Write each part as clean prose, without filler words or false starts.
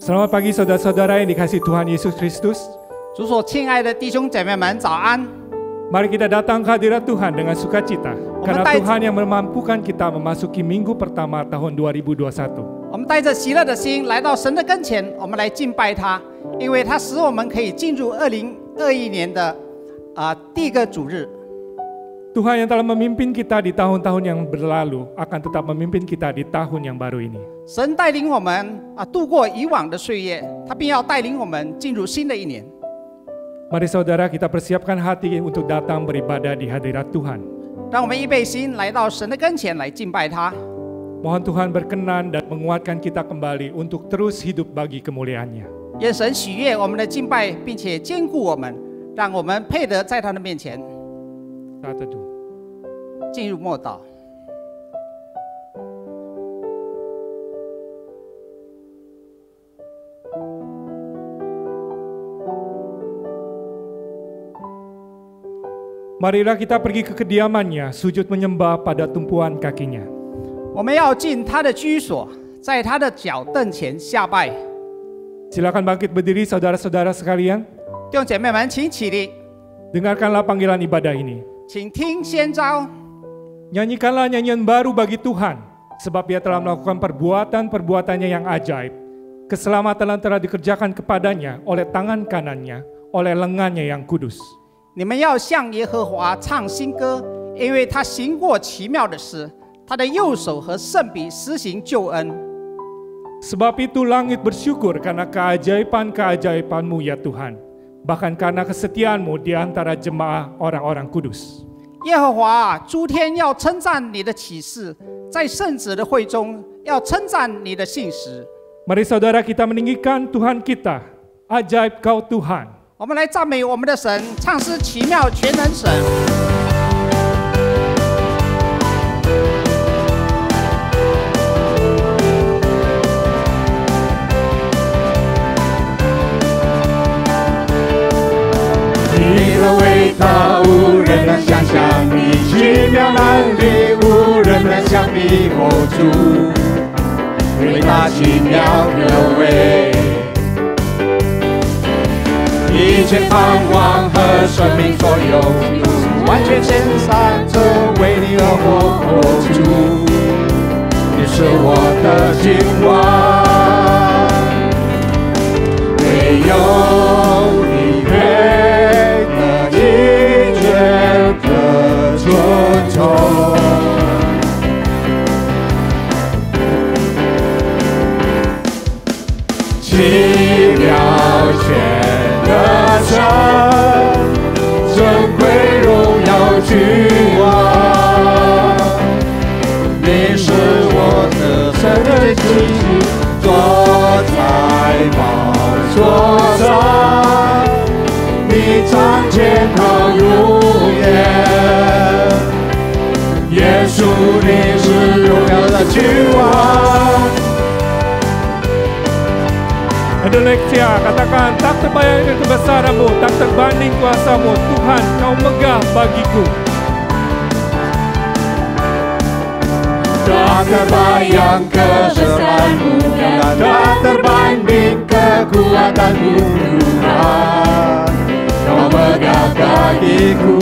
Selamat pagi saudara-saudara yang dikasihi Tuhan Yesus Kristus. 主所亲爱的弟兄姐妹们，早安！ Mari kita datang ke hadirat Tuhan dengan sukacita, karena Tuhan yang memampukan kita memasuki minggu pertama tahun 2021. 我们带着喜乐的心来到神的跟前，我们来敬拜他，因为他使我们可以进入2021年的第一个主日。 Tuhan yang telah memimpin kita di tahun-tahun yang berlalu akan tetap memimpin kita di tahun yang baru ini. 神带领我们度过以往的岁月，他并要带领我们进入新的一年。 Mari saudara kita persiapkan hati untuk datang beribadah di hadirat Tuhan. 让我们预备心来到神的跟前来敬拜他。 Mohon Tuhan berkenan dan menguatkan kita kembali untuk terus hidup bagi kemuliaan-Nya. 愿神喜悦我们的敬拜，并且坚固我们，让我们配得在他的面前。 Saat teduh. 进入默祷。 Marilah kita pergi ke kediamannya, sujud menyembah pada tumpuan kakinya. 我们要进他的居所，在他的脚凳前下拜。 Silakan bangkit berdiri saudara-saudara sekalian. 弟兄姐妹们，请起立， Dengarkanlah panggilan ibadah ini. 请听先召。 Nyanyikanlah nyanyian baru bagi Tuhan, sebab Ia telah melakukan perbuatan-perbuatannya yang ajaib. Keselamatan telah dikerjakan kepadanya oleh tangan kanannya, oleh lengannya yang kudus. 你们要向耶和华唱新歌，因为他行过奇妙的事，他的右手和圣笔施行救恩。 Sebab itu langit bersyukur karena keajaiban-keajaiban-Mu ya Tuhan, bahkan karena kesetiaan-Mu di antara jemaah orang-orang kudus. 耶和华诸天要称赞你的启示，在圣子的会中要称赞你的信实。 Mari saudara kita meninggikan Tuhan kita, ajaib Kau Tuhan. 我们来赞美我们的神，唱诗奇妙全能神。 你的伟大无人能想象，你奇妙能力无人能相比。哦，主，伟大奇妙可畏，一切盼望和生命所有，完全献上，这为你而活。哦，主，你是我的君王，唯有你配得一切的尊崇。奇妙全能神，尊贵荣耀君王，你是我的神的基督，坐在宝座上，你彰显到永远。耶稣，你是荣耀的君王。 Adeleksia, katakan tak terbayang kebesaran-Mu, tak terbanding kuasa-Mu, Tuhan Kau megah bagiku. Tak terbayang kebesaran-Mu, tak terbanding kekuatan-Mu, Tuhan Kau megah bagiku.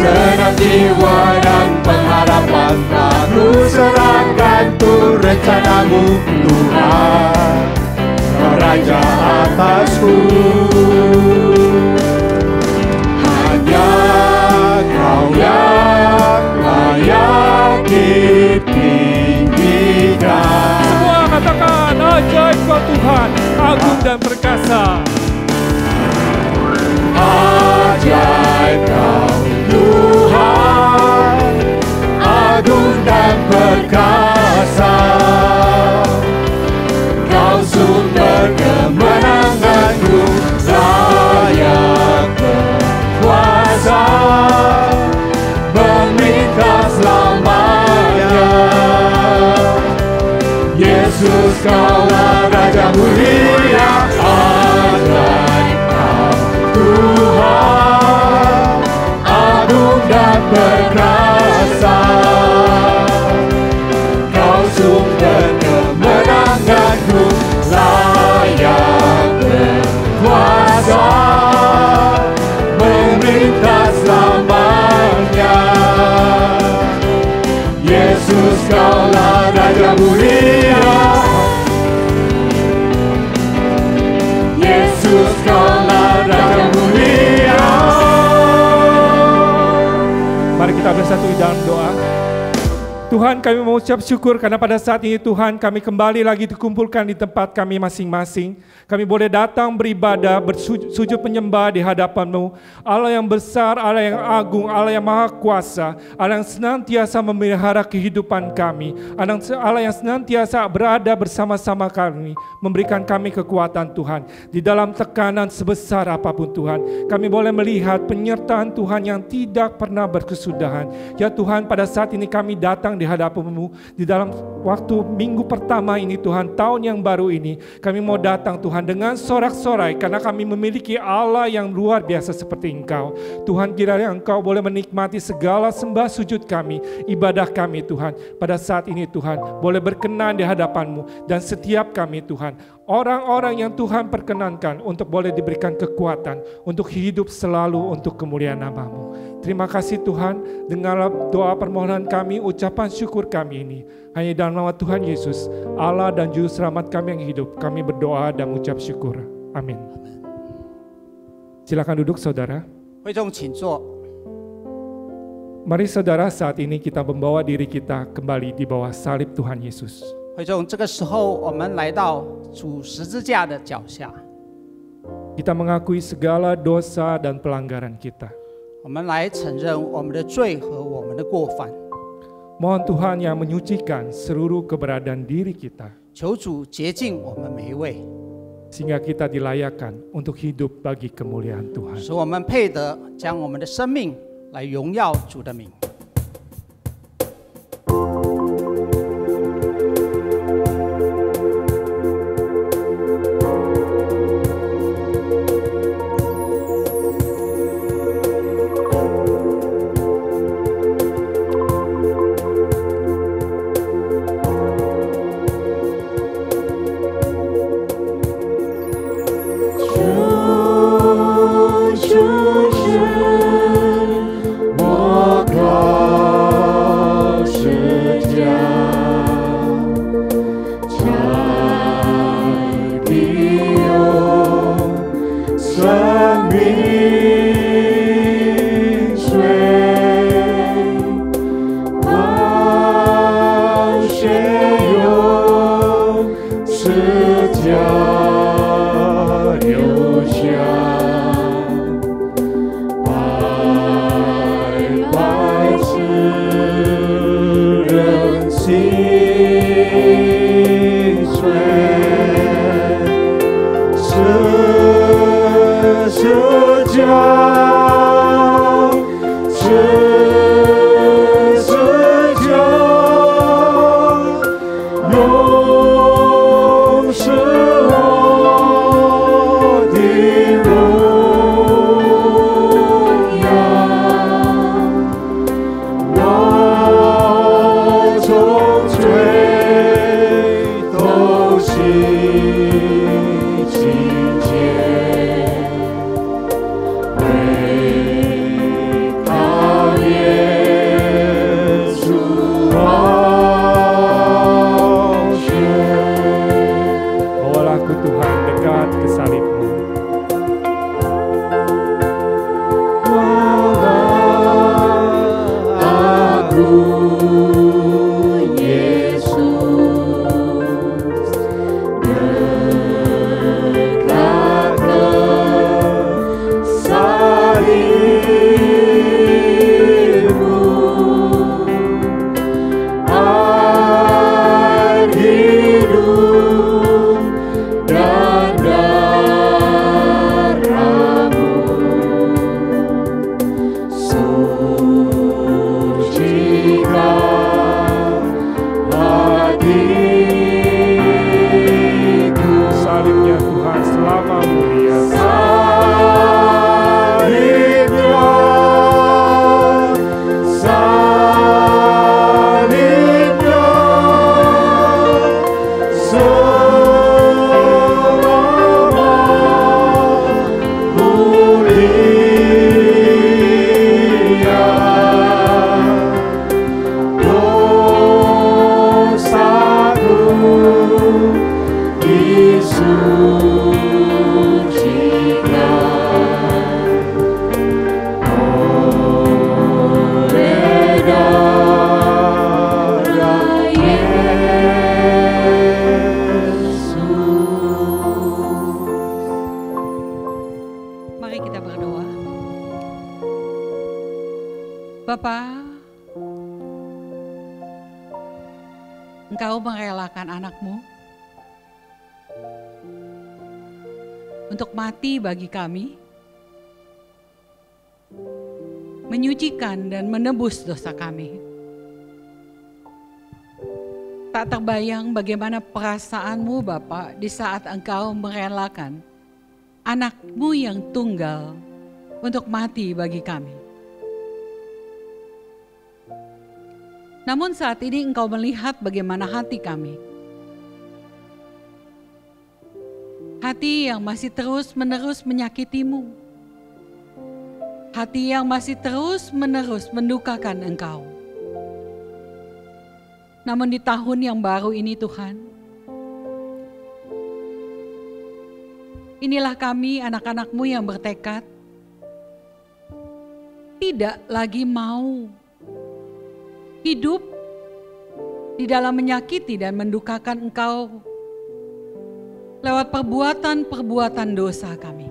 Segenap jiwa dan pengharapan aku serahkan untuk rencana-Mu, Tuhan, Kau Raja atasku. Hanya Kau yang layak ditinggikan. Semua katakan ajaib Kau Tuhan, agung dan perkasa. Ajaib Kau Tuhan, agung dan perkasa. Kau sumber kemenanganku, layak berkuasa, memerintah selamanya. Yesus Kaulah Raja mulia, ajaib Kau Tuhan, agung dan perkasa. Kau sumber kemenangan. kami mengucap syukur karena pada saat ini Tuhan kami kembali lagi dikumpulkan di tempat kami masing-masing. Kami boleh datang beribadah, bersujud menyembah di hadapan-Mu. Allah yang besar, Allah yang agung, Allah yang maha kuasa, Allah yang senantiasa memelihara kehidupan kami, Allah yang senantiasa berada bersama-sama kami, memberikan kami kekuatan Tuhan. Di dalam tekanan sebesar apapun Tuhan, kami boleh melihat penyertaan Tuhan yang tidak pernah berkesudahan. Ya Tuhan, pada saat ini kami datang di hadapan-Mu, di dalam waktu minggu pertama ini Tuhan, tahun yang baru ini, kami mau datang Tuhan dengan sorak-sorai karena kami memiliki Allah yang luar biasa seperti Engkau. Tuhan, kiranya Engkau boleh menikmati segala sembah sujud kami, ibadah kami Tuhan. Pada saat ini Tuhan, boleh berkenan di hadapan-Mu dan setiap kami Tuhan, orang-orang yang Tuhan perkenankan untuk boleh diberikan kekuatan untuk hidup selalu untuk kemuliaan nama-Mu. Terima kasih Tuhan, dengarlah doa permohonan kami, ucapan syukur kami ini. Hanya dalam nama Tuhan Yesus, Allah dan Juru Selamat kami yang hidup, kami berdoa dan mengucap syukur. Amin. Silakan duduk saudara. 会众请坐。 Mari saudara, saat ini kita membawa diri kita kembali di bawah salib Tuhan Yesus. 会众这个时候，我们来到主十字架的脚下， Kita mengakui segala dosa dan pelanggaran kita. 我们来承认我们的罪和我们的过犯。 Mohon Tuhan yang menyucikan seluruh keberadaan diri kita, 求主洁净我们每一位， sehingga kita dilayakkan untuk hidup bagi kemuliaan Tuhan. 使我们配得将我们的生命来荣耀主的名。 为 merelakan anak-Mu untuk mati bagi kami, menyucikan dan menebus dosa kami. Tak terbayang bagaimana perasaanmu Bapa di saat Engkau merelakan anak-Mu yang tunggal untuk mati bagi kami. Namun saat ini Engkau melihat bagaimana hati kami. Hati yang masih terus-menerus menyakiti-Mu. Hati yang masih terus-menerus mendukakan Engkau. Namun di tahun yang baru ini Tuhan, inilah kami anak-anak-Mu yang bertekad tidak lagi mau hidup di dalam menyakiti dan mendukakan Engkau lewat perbuatan-perbuatan dosa kami.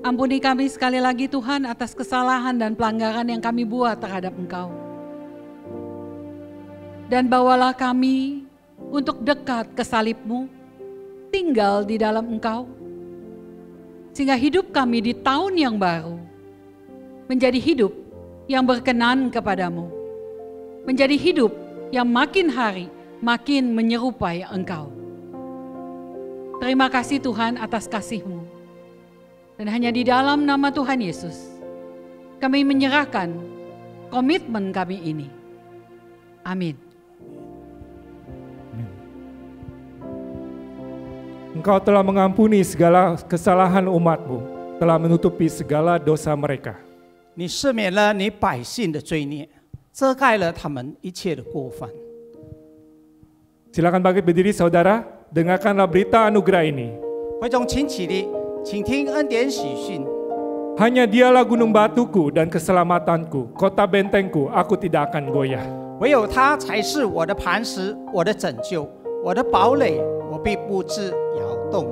Ampuni kami sekali lagi Tuhan atas kesalahan dan pelanggaran yang kami buat terhadap Engkau. Dan bawalah kami untuk dekat ke salib-Mu, tinggal di dalam Engkau. Sehingga hidup kami di tahun yang baru menjadi hidup yang berkenan kepadamu. Menjadi hidup yang makin hari makin menyerupai Engkau. Terima kasih Tuhan atas kasih-Mu. Dan hanya di dalam nama Tuhan Yesus, kami menyerahkan komitmen kami ini. Amin. Engkau telah mengampuni segala kesalahan umat-Mu, telah menutupi segala dosa mereka. 你赦免了你百姓的罪孽，遮盖了他们一切的过犯。 Silakan bangkit berdiri saudara, dengarkanlah berita anugerah ini. 会众请起立，请听恩典喜讯。 Hanya Dialah gunung batuku dan keselamatanku, kota bentengku, aku tidak akan goyah. 唯有他才是我的磐石，我的拯救，我的堡垒，我必不致摇动。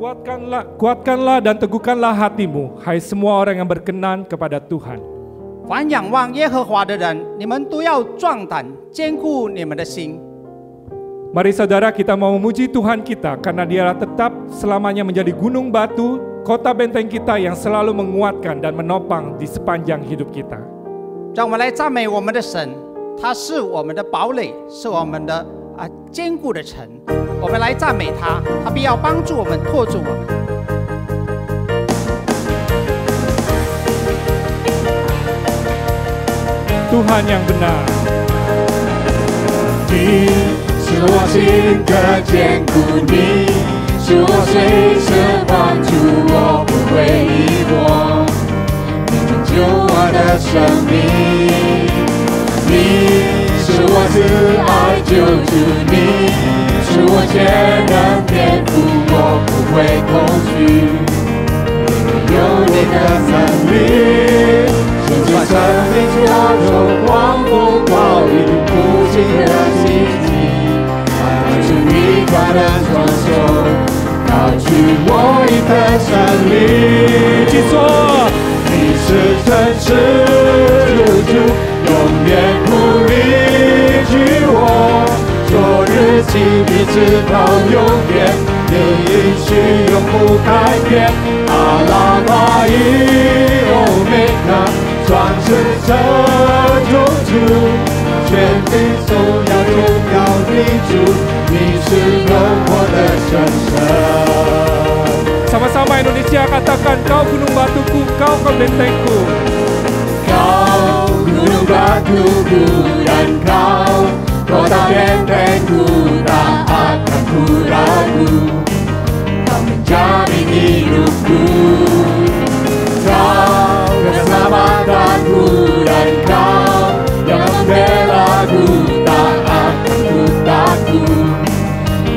Kuatkanlah dan teguhkanlah hatimu, hai semua orang yang berkenan kepada Tuhan. 凡仰望耶和华的人，你们都要壮胆，坚固你们的心。 Mari saudara kita mau memuji Tuhan kita karena Dialah tetap selamanya menjadi gunung batu, kota benteng kita yang selalu menguatkan dan menopang di sepanjang hidup kita. 让我们来赞美我们的神，他是我们的堡垒，是我们的坚固的城。我们来赞美他，他必要帮助我们，托住我们。 Tuhan yang benar. 你是我心的坚固，你是我随时帮助，我不会疑惑，你拯救我的生命。你是我慈爱救主，你是我全能天赋，我不会恐惧，有你的能力，伸出生命左右，狂风暴雨，无尽的奇迹，拉出一块的双手，高举我一颗胜利。记住，你是真实救主，永远不离弃我，昨日起一直到永远，你应许永不改变。阿拉巴伊欧梅嘎，创世者救主，全地颂扬荣耀你主，你是荣我的神神。 Sama-sama Indonesia katakan, kau gunung batuku, kau bentengku. Kau gunung batuku dan kau kota bentengku, tak akan ku ragu, kau menjadi hidupku. Kau keselamatanku dan kau yang membelaku, tak akan ku takut,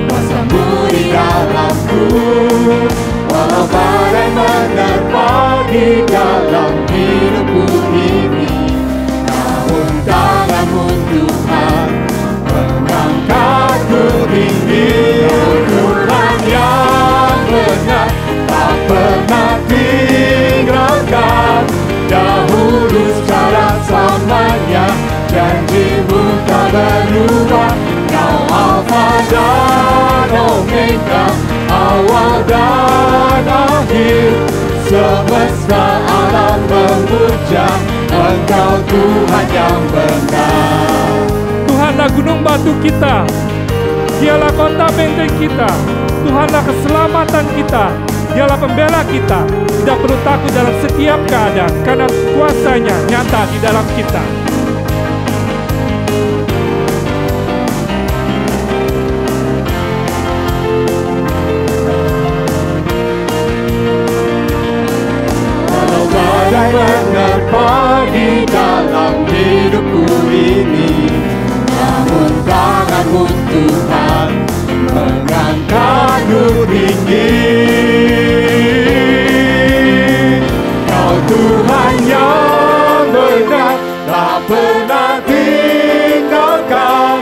kuasamu di dalamku. Walau badai menerpa di dalam hidupku ini, namun tanganmu Tuhan mengangkatku tinggi. Tuhan yang benar tak pernah tinggalkan, dahulu sekarang selamanya awal dan akhir, semesta alam memuja Engkau Tuhan yang benar. Tuhanlah gunung batu kita, Dialah kota benteng kita, Tuhanlah keselamatan kita, Dialah pembela kita. Tidak perlu takut dalam setiap keadaan, karena kuasa-Nya nyata di dalam kita. Walau badai menerpa di dalam hidupku ini, namun tanganmu Tuhan mengangkatku tinggi. Kau Tuhan yang benar, tak pernah tinggalkan.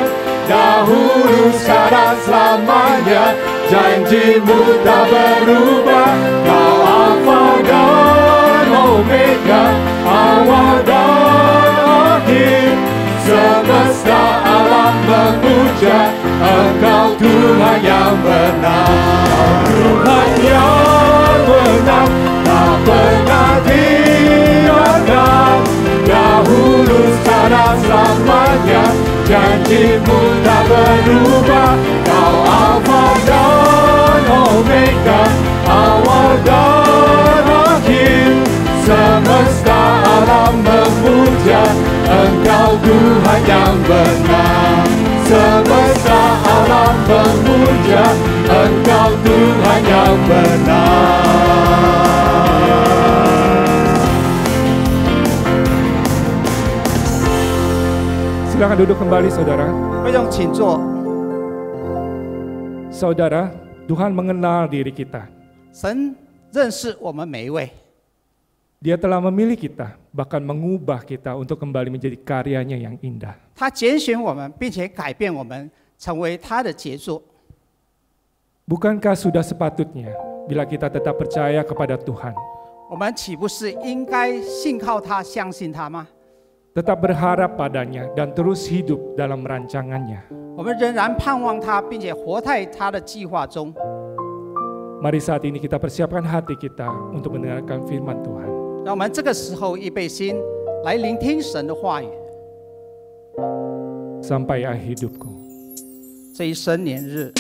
Dahulu, sekarang, selamanya, janjimu tak berubah. Kau Alfa dan Omega, awal dan akhir, semesta alam memuja Engkau Tuhan yang benar. Tuhan yang benar, tak pernah tinggalkan. Dahulu, sekarang, selamanya, janjimu tak berubah. Kau Alfa dan Omega, awal dan akhir, semesta alam memuja Engkau Tuhan yang benar. Semesta alam memuja Engkau Tuhan yang benar. Silakan duduk kembali, saudara. 会众请坐。 Saudara, Tuhan mengenal diri kita. 神认识我们每一位， Dia telah memilih kita, bahkan mengubah kita untuk kembali menjadi karyanya yang indah. 他拣选我们，并且改变我们，成为他的杰作。 Bukankah sudah sepatutnya bila kita tetap percaya kepada Tuhan, 我们岂不是应该信靠他、相信他吗？ tetap berharap padanya dan terus hidup dalam rancangannya? 我们仍然盼望他，并且活在他的计划中。 Mari saat ini kita persiapkan hati kita untuk mendengarkan firman Tuhan. 让我们这个时候预备心，来聆听神的话语。 Sampai akhir hidupku. 这一生年日，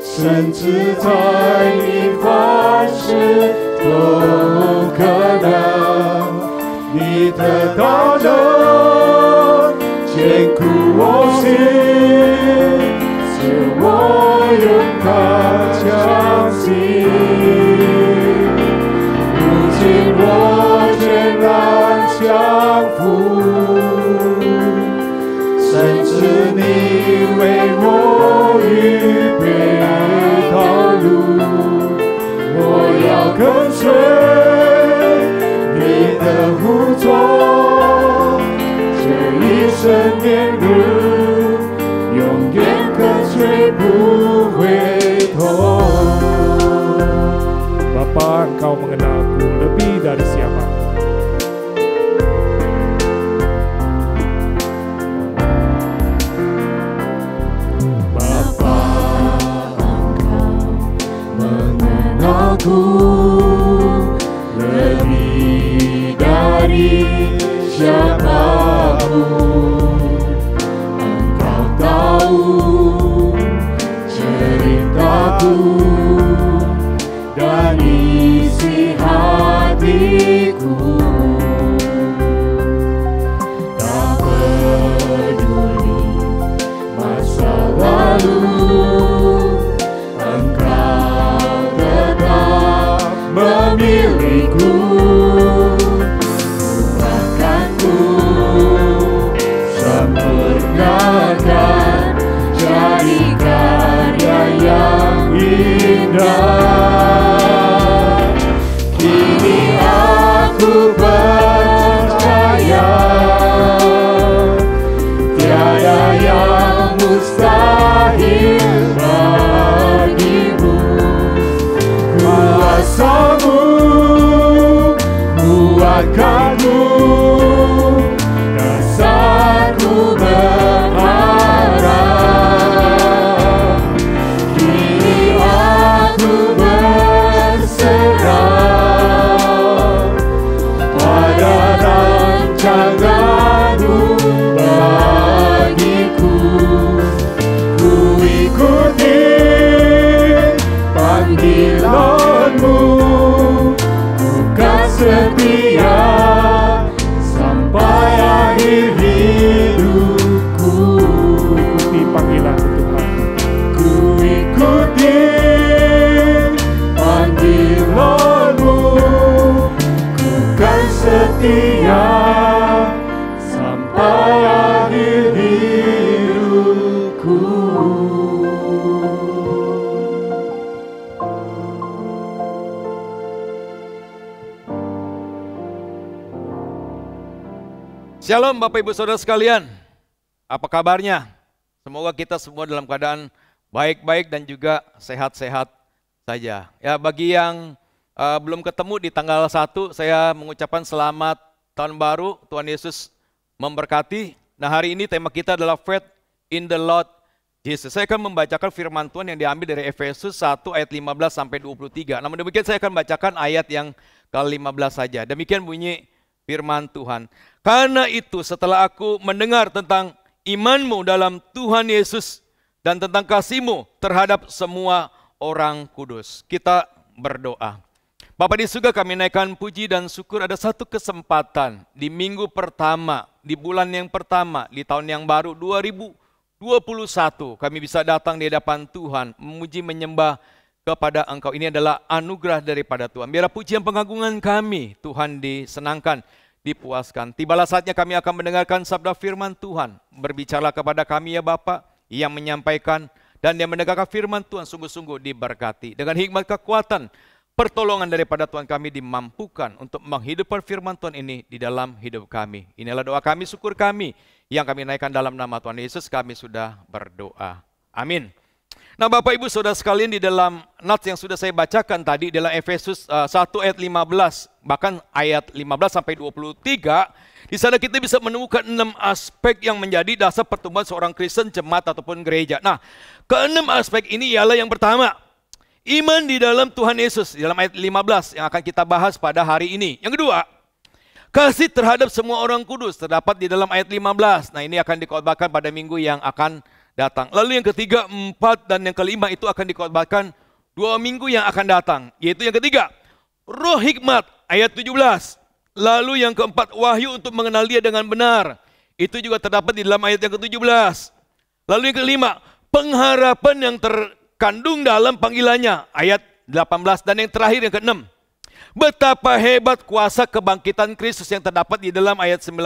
甚至在你凡事都可能，你的大能坚固我心，使我勇敢相信。如今我全然降服，甚至你为我预备道路，我要跟随你的呼召，这一生年日永远跟随不回头。 Bapa, Engkau mengenalku lebih dari siapa. Bapa, Engkau baru bagiku. Ku ikuti panggilanmu, ku kan setia sampai akhir hidupku. Ikuti panggilan Tuhan. Ku ikuti panggilanmu, ku kan setia sampai akhir hidupku. Shalom Bapak Ibu Saudara sekalian, apa kabarnya? Semoga kita semua dalam keadaan baik-baik dan juga sehat-sehat saja. Ya, bagi yang belum ketemu di tanggal 1, saya mengucapkan selamat tahun baru, Tuhan Yesus memberkati. Nah, hari ini tema kita adalah Faith in the Lord Jesus. Saya akan membacakan firman Tuhan yang diambil dari Efesus 1 ayat 15 sampai 23. Namun demikian saya akan bacakan ayat yang ke-15 saja. Demikian bunyi firman Tuhan. Karena itu setelah aku mendengar tentang imanmu dalam Tuhan Yesus dan tentang kasihmu terhadap semua orang kudus, kita berdoa. Bapa di surga, kami naikkan puji dan syukur ada satu kesempatan di minggu pertama, di bulan yang pertama, di tahun yang baru 2021, kami bisa datang di hadapan Tuhan, memuji menyembah kepada Engkau. Ini adalah anugerah daripada Tuhan. Biarlah pujian pengagungan kami, Tuhan, disenangkan, dipuaskan. Tibalah saatnya kami akan mendengarkan sabda firman Tuhan. Berbicara kepada kami ya Bapa, yang menyampaikan dan yang mendengarkan firman Tuhan sungguh-sungguh diberkati. Dengan hikmat kekuatan, pertolongan daripada Tuhan kami dimampukan untuk menghidupkan firman Tuhan ini di dalam hidup kami. Inilah doa kami, syukur kami yang kami naikkan dalam nama Tuhan Yesus, kami sudah berdoa. Amin. Nah Bapak Ibu Saudara sekalian, di dalam nats yang sudah saya bacakan tadi dalam Efesus 1 ayat 15, bahkan ayat 15 sampai 23, di sana kita bisa menemukan 6 aspek yang menjadi dasar pertumbuhan seorang Kristen, jemaat ataupun gereja. Nah, ke-6 aspek ini ialah yang pertama, iman di dalam Tuhan Yesus, di dalam ayat 15 yang akan kita bahas pada hari ini. Yang kedua, kasih terhadap semua orang kudus, terdapat di dalam ayat 15. Nah, ini akan dikhotbahkan pada minggu yang akan datang. Lalu yang ketiga, 4 dan yang kelima itu akan dikhotbahkan 2 minggu yang akan datang. Yaitu yang ketiga, roh hikmat ayat 17. Lalu yang keempat, wahyu untuk mengenal Dia dengan benar. Itu juga terdapat di dalam ayat yang ke-17. Lalu yang kelima, pengharapan yang terkandung dalam panggilannya ayat 18. Dan yang terakhir yang ke-6, betapa hebat kuasa kebangkitan Kristus yang terdapat di dalam ayat 19.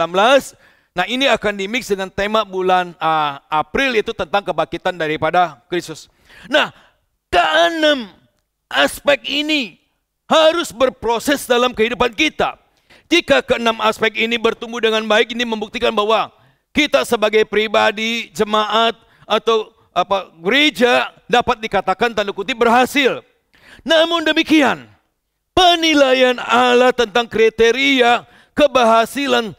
Nah, ini akan dimix dengan tema bulan April, itu tentang kebangkitan daripada Kristus. Nah, ke-6 aspek ini harus berproses dalam kehidupan kita. Jika ke-6 aspek ini bertumbuh dengan baik, ini membuktikan bahwa kita sebagai pribadi, jemaat atau gereja dapat dikatakan tanda kutip berhasil. Namun demikian, penilaian Allah tentang kriteria keberhasilan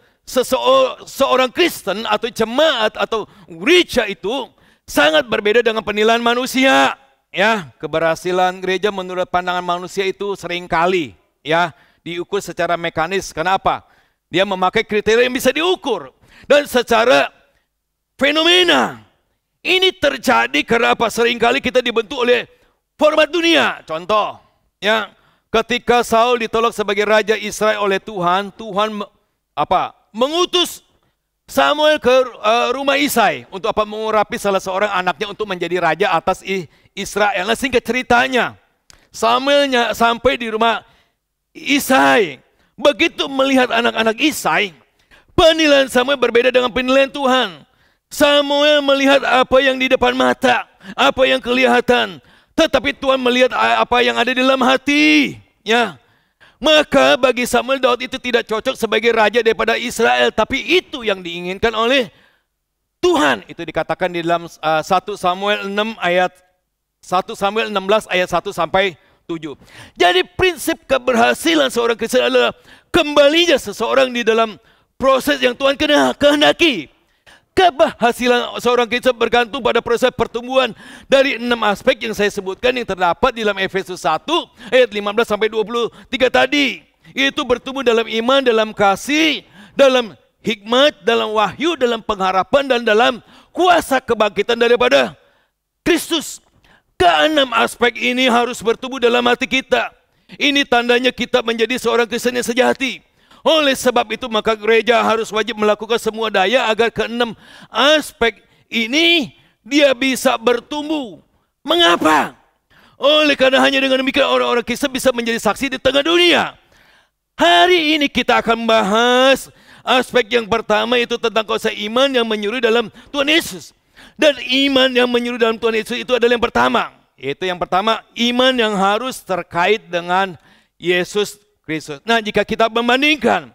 seorang Kristen atau jemaat atau gereja itu sangat berbeda dengan penilaian manusia. Ya, keberhasilan gereja menurut pandangan manusia itu seringkali ya diukur secara mekanis. Kenapa? Dia memakai kriteria yang bisa diukur. Dan secara fenomena ini terjadi karena apa? Seringkali kita dibentuk oleh format dunia. Contoh, ya, ketika Saul ditolak sebagai raja Israel oleh Tuhan, Tuhan mengutus Samuel ke rumah Isai untuk mengurapi salah seorang anaknya untuk menjadi raja atas Israel. Nah, singkat ceritanya, Samuelnya sampai di rumah Isai. Begitu melihat anak-anak Isai, penilaian Samuel berbeda dengan penilaian Tuhan. Samuel melihat apa yang di depan mata, apa yang kelihatan, tetapi Tuhan melihat apa yang ada di dalam hati. Ya. Maka bagi Samuel, Daud itu tidak cocok sebagai raja daripada Israel. Tapi itu yang diinginkan oleh Tuhan. Itu dikatakan di dalam 1 Samuel 16 ayat 1 sampai 7. Jadi prinsip keberhasilan seorang Kristen adalah kembalinya seseorang di dalam proses yang Tuhan kehendaki. Keberhasilan seorang Kristen bergantung pada proses pertumbuhan dari 6 aspek yang saya sebutkan yang terdapat di dalam Efesus 1 ayat 15 sampai 23 tadi. Yaitu bertumbuh dalam iman, dalam kasih, dalam hikmat, dalam wahyu, dalam pengharapan, dan dalam kuasa kebangkitan daripada Kristus. Keenam aspek ini harus bertumbuh dalam hati kita. Ini tandanya kita menjadi seorang Kristen yang sejati. Oleh sebab itu maka gereja harus wajib melakukan semua daya agar keenam aspek ini dia bisa bertumbuh. Mengapa? Oleh karena hanya dengan demikian orang-orang Kristen bisa menjadi saksi di tengah dunia. Hari ini kita akan membahas aspek yang pertama, itu tentang kuasa iman yang menyuruh dalam Tuhan Yesus. Dan iman yang menyuruh dalam Tuhan Yesus itu adalah yang pertama. Yaitu yang pertama, iman yang harus terkait dengan Yesus Kristus. Nah, jika kita membandingkan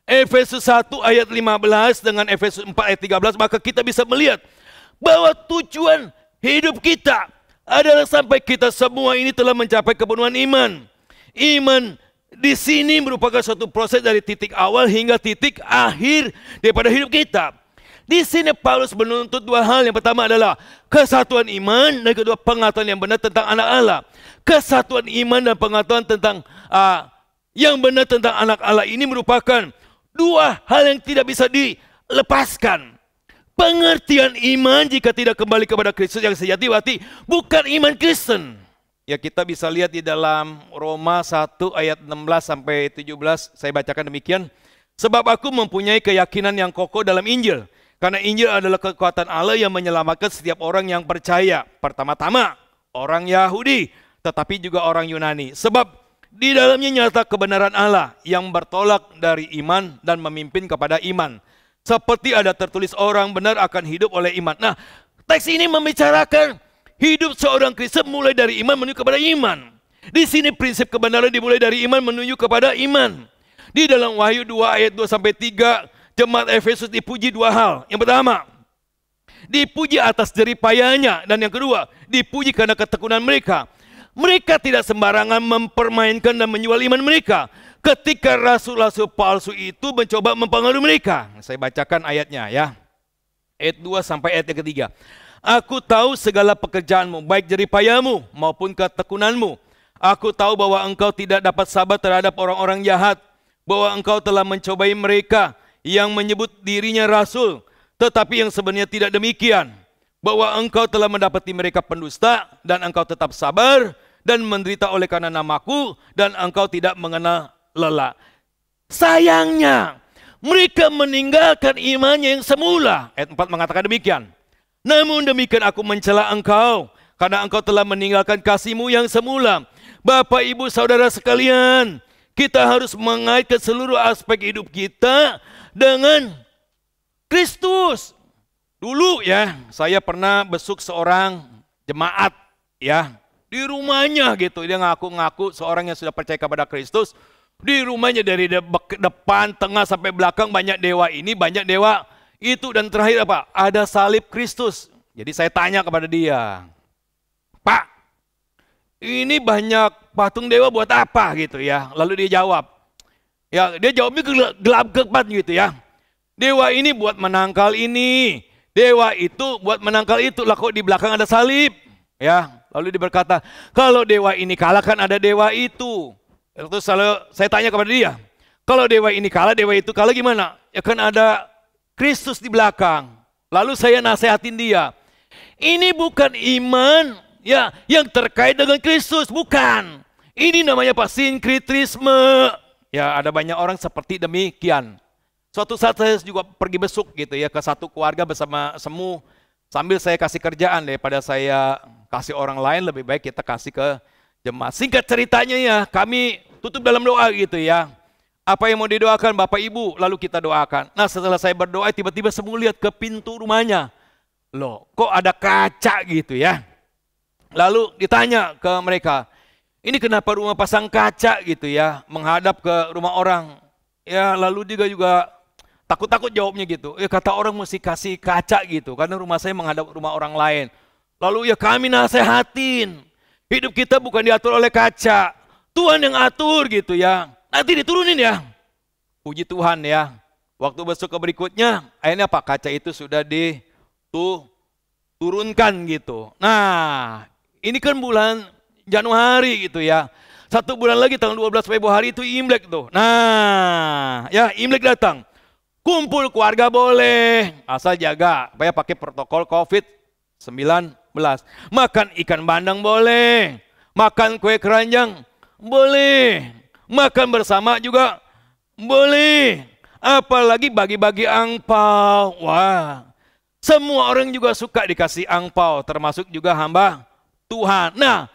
Efesus 1 ayat 15 dengan Efesus 4 ayat 13, maka kita bisa melihat bahwa tujuan hidup kita adalah sampai kita semua ini telah mencapai kepenuhan iman. Iman di sini merupakan suatu proses dari titik awal hingga titik akhir daripada hidup kita. Di sini Paulus menuntut dua hal. Yang pertama adalah kesatuan iman, dan kedua pengetahuan yang benar tentang anak Allah. Kesatuan iman dan pengetahuan tentang yang benar tentang anak Allah ini merupakan dua hal yang tidak bisa dilepaskan. Pengertian iman jika tidak kembali kepada Kristus yang sejati berarti bukan iman Kristen. Ya, kita bisa lihat di dalam Roma 1 ayat 16 sampai 17, saya bacakan demikian. Sebab aku mempunyai keyakinan yang kokoh dalam Injil. Karena Injil adalah kekuatan Allah yang menyelamatkan setiap orang yang percaya. Pertama-tama orang Yahudi, tetapi juga orang Yunani. Sebab di dalamnya nyata kebenaran Allah yang bertolak dari iman dan memimpin kepada iman. Seperti ada tertulis, orang benar akan hidup oleh iman. Nah, teks ini membicarakan hidup seorang Kristen mulai dari iman menuju kepada iman. Di sini prinsip kebenaran dimulai dari iman menuju kepada iman. Di dalam Wahyu 2 ayat 2 sampai 3, jemaat Efesus dipuji dua hal. Yang pertama, dipuji atas jeripayanya, dan yang kedua, dipuji karena ketekunan mereka. Mereka tidak sembarangan mempermainkan dan menjual iman mereka ketika rasul-rasul palsu itu mencoba mempengaruhi mereka. Saya bacakan ayatnya ya. Ayat 2 sampai ayat yang ketiga. Aku tahu segala pekerjaanmu, baik jeripayamu maupun ketekunanmu. Aku tahu bahwa engkau tidak dapat sabar terhadap orang-orang jahat, bahwa engkau telah mencobai mereka yang menyebut dirinya rasul, tetapi yang sebenarnya tidak demikian. Bahwa engkau telah mendapati mereka pendusta, dan engkau tetap sabar, dan menderita oleh karena namaku, dan engkau tidak mengenal lelah. Sayangnya, mereka meninggalkan imannya yang semula. Ayat 4 mengatakan demikian. Namun demikian aku mencela engkau, karena engkau telah meninggalkan kasihmu yang semula. Bapak, ibu, saudara sekalian, kita harus mengaitkan seluruh aspek hidup kita dengan Kristus. Dulu ya, saya pernah besuk seorang jemaat ya, di rumahnya gitu. Dia ngaku-ngaku seorang yang sudah percaya kepada Kristus. Di rumahnya dari depan, tengah sampai belakang banyak dewa ini, banyak dewa itu, dan terakhir apa? Ada salib Kristus. Jadi saya tanya kepada dia, Pak, ini banyak patung dewa buat apa gitu ya? Lalu dia jawab, ya dia jawabnya gelap-gelapan gitu ya. Dewa ini buat menangkal ini, dewa itu buat menangkal itu. Lah kok di belakang ada salib? Ya, lalu dia berkata, kalau dewa ini kalah kan ada dewa itu. Terus saya tanya kepada dia, kalau dewa ini kalah, dewa itu kalah gimana? Ya kan ada Kristus di belakang. Lalu saya nasihatin dia, ini bukan iman ya yang terkait dengan Kristus, bukan. Ini namanya apa? Sinkretisme. Ya, ada banyak orang seperti demikian. Suatu saat saya juga pergi besuk gitu ya ke satu keluarga bersama semu, sambil saya kasih kerjaan, daripada saya kasih orang lain lebih baik kita kasih ke jemaat. Singkat ceritanya ya, kami tutup dalam doa gitu ya. Apa yang mau didoakan Bapak Ibu, lalu kita doakan. Nah, setelah saya berdoa, tiba-tiba semua lihat ke pintu rumahnya. Loh, kok ada kaca gitu ya. Lalu ditanya ke mereka, ini kenapa rumah pasang kaca gitu ya, menghadap ke rumah orang. Ya, lalu dia juga takut-takut jawabnya gitu. Ya, kata orang mesti kasih kaca gitu, karena rumah saya menghadap rumah orang lain. Lalu ya kami nasehatin, hidup kita bukan diatur oleh kaca, Tuhan yang atur gitu ya. Nanti diturunin ya. Puji Tuhan ya. Waktu besok ke berikutnya, akhirnya apa? Kaca itu sudah diturunkan gitu. Nah, ini kan bulan Januari gitu ya. 1 bulan lagi tanggal 12 Februari itu Imlek tuh. Nah, ya Imlek datang. Kumpul keluarga boleh, asal jaga supaya pakai protokol COVID-19. Makan ikan bandeng boleh, makan kue keranjang boleh, makan bersama juga boleh. Apalagi bagi-bagi angpau. Wah, semua orang juga suka dikasih angpau, termasuk juga hamba Tuhan. Nah,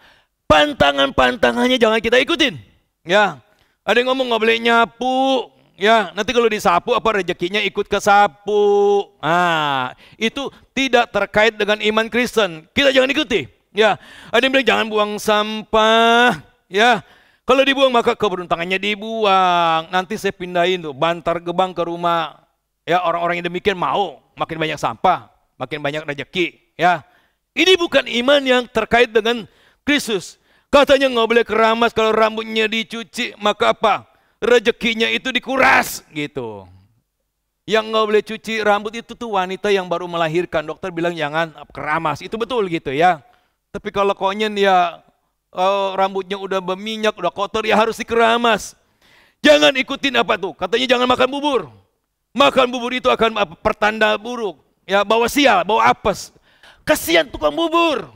pantangan-pantangannya jangan kita ikutin. Ya, ada yang ngomong nggak boleh nyapu. Ya, nanti kalau disapu apa rezekinya ikut ke sapu. Ah, itu tidak terkait dengan iman Kristen. Kita jangan ikuti. Ya, ada yang bilang jangan buang sampah. Ya, kalau dibuang maka keberuntungannya dibuang. Nanti saya pindahin tuh Bantar Gebang ke rumah. Ya, orang-orang yang demikian mau makin banyak sampah, makin banyak rezeki. Ya, ini bukan iman yang terkait dengan Kristus. Katanya nggak boleh keramas kalau rambutnya dicuci, maka apa? Rezekinya itu dikuras gitu. Yang nggak boleh cuci rambut itu tuh wanita yang baru melahirkan. Dokter bilang jangan keramas, itu betul gitu ya. Tapi kalau konyen ya rambutnya udah berminyak, udah kotor ya harus dikeramas. Jangan ikutin apa tuh? Katanya jangan makan bubur. Makan bubur itu akan pertanda buruk. Ya, bawa sial, bawa apes. Kasihan tukang bubur.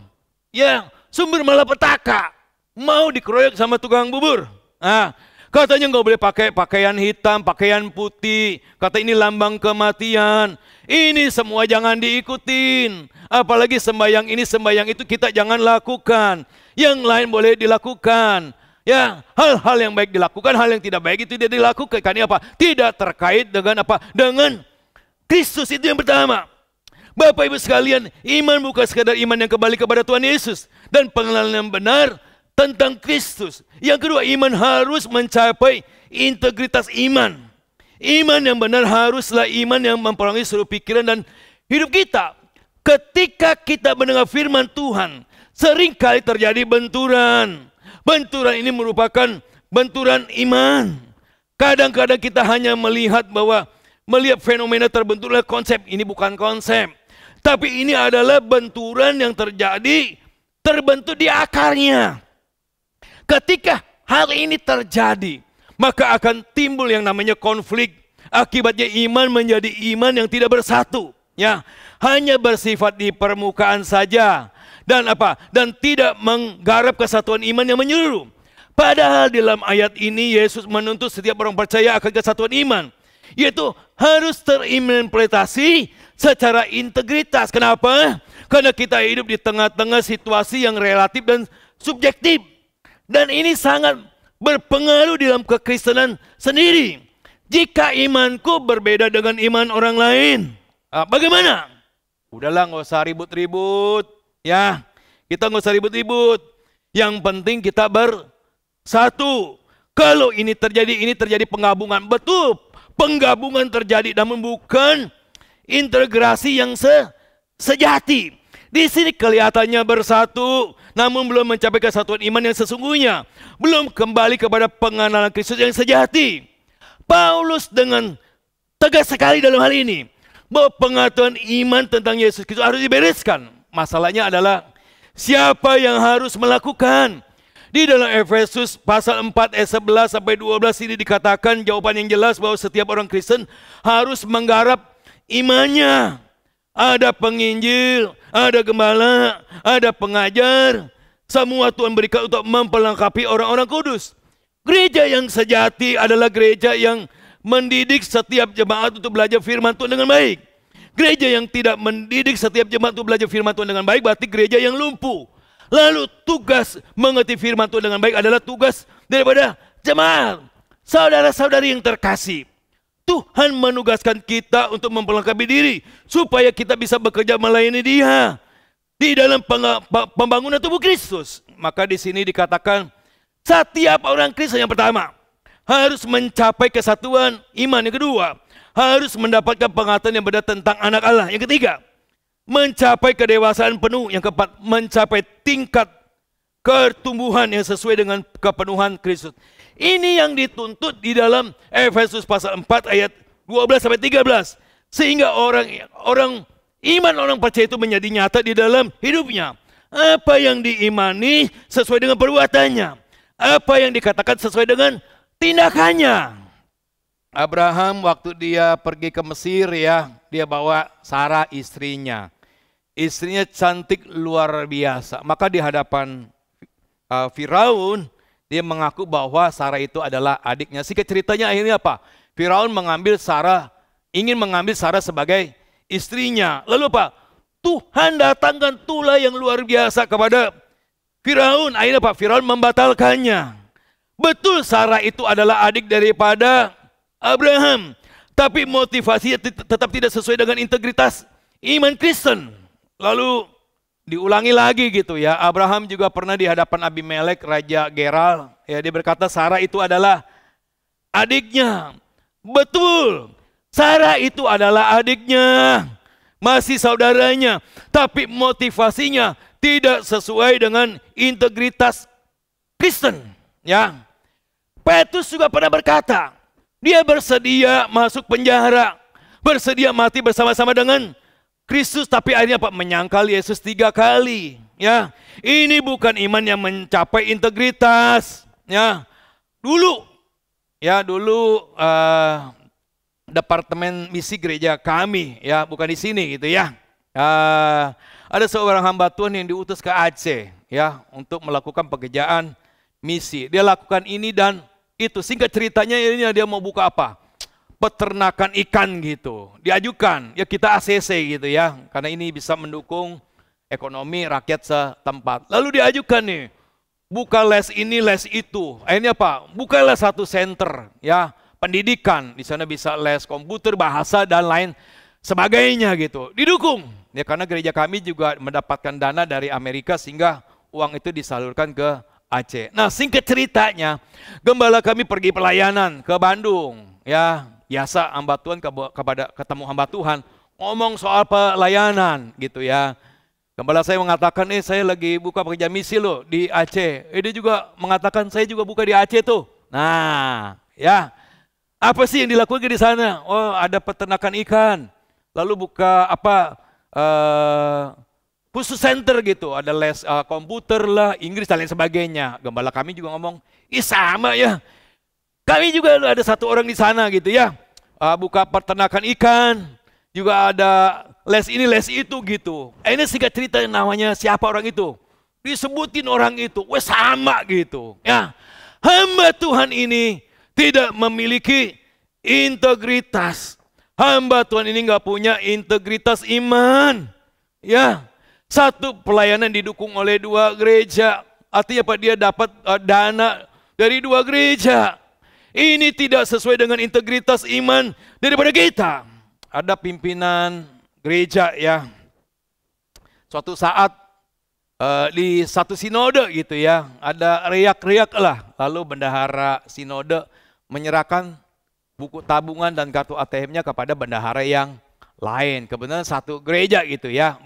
Ya, sumber malapetaka. Mau dikeroyok sama tukang bubur. Nah, katanya nggak boleh pakai pakaian hitam, pakaian putih. Kata ini lambang kematian. Ini semua jangan diikutin. Apalagi sembahyang ini, sembahyang itu kita jangan lakukan. Yang lain boleh dilakukan. Ya, hal-hal yang baik dilakukan, hal yang tidak baik itu tidak dilakukan. Karena apa? Tidak terkait dengan apa? Dengan Kristus, itu yang pertama. Bapak Ibu sekalian, iman bukan sekadar iman yang kembali kepada Tuhan Yesus dan pengenalan yang benar tentang Kristus. Yang kedua, iman harus mencapai integritas iman. Iman yang benar haruslah iman yang mempengaruhi seluruh pikiran dan hidup kita. Ketika kita mendengar firman Tuhan, seringkali terjadi benturan. Benturan ini merupakan benturan iman. Kadang-kadang kita hanya melihat fenomena terbentuk oleh konsep. Ini bukan konsep. Tapi ini adalah benturan yang terbentuk di akarnya. Ketika hal ini terjadi, maka akan timbul yang namanya konflik. Akibatnya iman menjadi iman yang tidak bersatu. Ya, hanya bersifat di permukaan saja. Dan apa? Dan tidak menggarap kesatuan iman yang menyeluruh. Padahal dalam ayat ini Yesus menuntut setiap orang percaya akan kesatuan iman. Yaitu harus terimplementasi secara integritas. Kenapa? Karena kita hidup di tengah-tengah situasi yang relatif dan subjektif. Dan ini sangat berpengaruh dalam kekristenan sendiri. Jika imanku berbeda dengan iman orang lain, bagaimana? Udahlah, nggak usah ribut-ribut. Ya, kita nggak usah ribut-ribut. Yang penting kita bersatu. Kalau ini terjadi penggabungan. Betul, penggabungan terjadi, namun bukan integrasi yang sejati. Di sini kelihatannya bersatu, namun belum mencapai kesatuan iman yang sesungguhnya. Belum kembali kepada pengenalan Kristus yang sejati. Paulus dengan tegas sekali dalam hal ini, bahwa pengetahuan iman tentang Yesus Kristus harus dibereskan. Masalahnya adalah siapa yang harus melakukan. Di dalam Efesus pasal 4 ayat 11 sampai 12 ini dikatakan jawaban yang jelas bahwa setiap orang Kristen harus menggarap imannya. Ada penginjil, ada gembala, ada pengajar. Semua Tuhan berikan untuk memperlengkapi orang-orang kudus. Gereja yang sejati adalah gereja yang mendidik setiap jemaat untuk belajar firman Tuhan dengan baik. Gereja yang tidak mendidik setiap jemaat untuk belajar firman Tuhan dengan baik berarti gereja yang lumpuh. Lalu tugas mengerti firman Tuhan dengan baik adalah tugas daripada jemaat. Saudara-saudari yang terkasih, Tuhan menugaskan kita untuk memperlengkapi diri supaya kita bisa bekerja melayani Dia di dalam pembangunan tubuh Kristus. Maka di sini dikatakan setiap orang Kristen yang pertama harus mencapai kesatuan iman. Yang kedua, harus mendapatkan pengetahuan yang benar tentang anak Allah. Yang ketiga, mencapai kedewasaan penuh. Yang keempat, mencapai tingkat pertumbuhan yang sesuai dengan kepenuhan Kristus. Ini yang dituntut di dalam Efesus pasal 4 ayat 12 sampai 13. Sehingga orang percaya itu menjadi nyata di dalam hidupnya. Apa yang diimani sesuai dengan perbuatannya. Apa yang dikatakan sesuai dengan tindakannya. Abraham waktu dia pergi ke Mesir ya, dia bawa Sarah istrinya. Istrinya cantik luar biasa. Maka di hadapan Firaun, dia mengaku bahwa Sarah itu adalah adiknya. Singkat ceritanya akhirnya apa? Firaun ingin mengambil Sarah sebagai istrinya. Lalu apa? Tuhan datangkan tulah yang luar biasa kepada Firaun. Akhirnya apa? Firaun membatalkannya. Betul Sarah itu adalah adik daripada Abraham. Tapi motivasinya tetap tidak sesuai dengan integritas iman Kristen. Lalu diulangi lagi gitu ya. Abraham juga pernah di hadapan Abimelek, Raja Gerar. Ya, dia berkata Sarah itu adalah adiknya. Betul. Sarah itu adalah adiknya. Masih saudaranya. Tapi motivasinya tidak sesuai dengan integritas Kristen. Ya. Petrus juga pernah berkata, dia bersedia masuk penjara, bersedia mati bersama-sama dengan Kristus, tapi akhirnya apa? Menyangkal Yesus 3 kali. Ya, ini bukan iman yang mencapai integritas. Ya, dulu departemen misi gereja kami, ya bukan di sini gitu ya. Ada seorang hamba Tuhan yang diutus ke Aceh, ya untuk melakukan pekerjaan misi. Dia lakukan ini dan itu. Singkat ceritanya ini dia mau buka apa? Peternakan ikan gitu. Diajukan, ya kita ACC gitu ya. Karena ini bisa mendukung ekonomi rakyat setempat. Lalu diajukan nih, buka les ini, les itu. Akhirnya apa? Bukalah satu center ya, pendidikan. Di sana bisa les komputer, bahasa dan lain sebagainya gitu. Didukung. Ya karena gereja kami juga mendapatkan dana dari Amerika sehingga uang itu disalurkan ke Aceh. Nah, singkat ceritanya, gembala kami pergi pelayanan ke Bandung, ya biasa hamba Tuhan ketemu hamba Tuhan ngomong soal pelayanan gitu ya. Gembala saya mengatakan, saya lagi buka pekerjaan misi loh di Aceh. Dia juga mengatakan saya juga buka di Aceh tuh. Nah, ya apa sih yang dilakukan di sana? Oh, ada peternakan ikan. Lalu buka khusus center gitu, ada les komputer lah, Inggris dan lain sebagainya. Gembala kami juga ngomong, sama ya. Kami juga ada satu orang di sana gitu ya, buka peternakan ikan, juga ada les ini les itu gitu. Ini singkat cerita namanya siapa orang itu, disebutin orang itu, sama gitu. Ya, hamba Tuhan ini tidak memiliki integritas. Hamba Tuhan ini nggak punya integritas iman. Ya. Satu pelayanan didukung oleh 2 gereja. Artinya apa? Dia dapat dana dari 2 gereja. Ini tidak sesuai dengan integritas iman daripada kita. Ada pimpinan gereja ya. Suatu saat di satu sinode gitu ya. Ada riak-riak lah. Lalu bendahara sinode menyerahkan buku tabungan dan kartu ATM-nya kepada bendahara yang lain, kebetulan satu gereja gitu ya,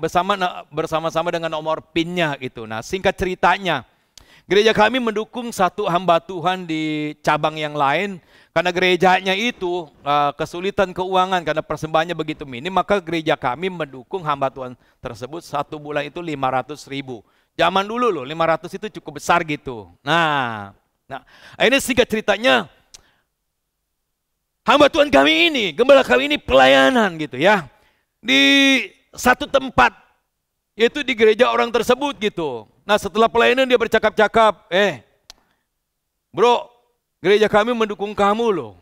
bersama-sama dengan nomor PIN-nya gitu. Nah, singkat ceritanya, gereja kami mendukung satu hamba Tuhan di cabang yang lain, karena gerejanya itu kesulitan keuangan karena persembahannya begitu minim, maka gereja kami mendukung hamba Tuhan tersebut 1 bulan itu 500.000. Zaman dulu loh, 500 itu cukup besar gitu. Nah, ini singkat ceritanya, hamba Tuhan kami ini, gembala kami ini pelayanan gitu ya. Di satu tempat, yaitu di gereja orang tersebut gitu. Nah setelah pelayanan dia bercakap-cakap, bro, gereja kami mendukung kamu loh.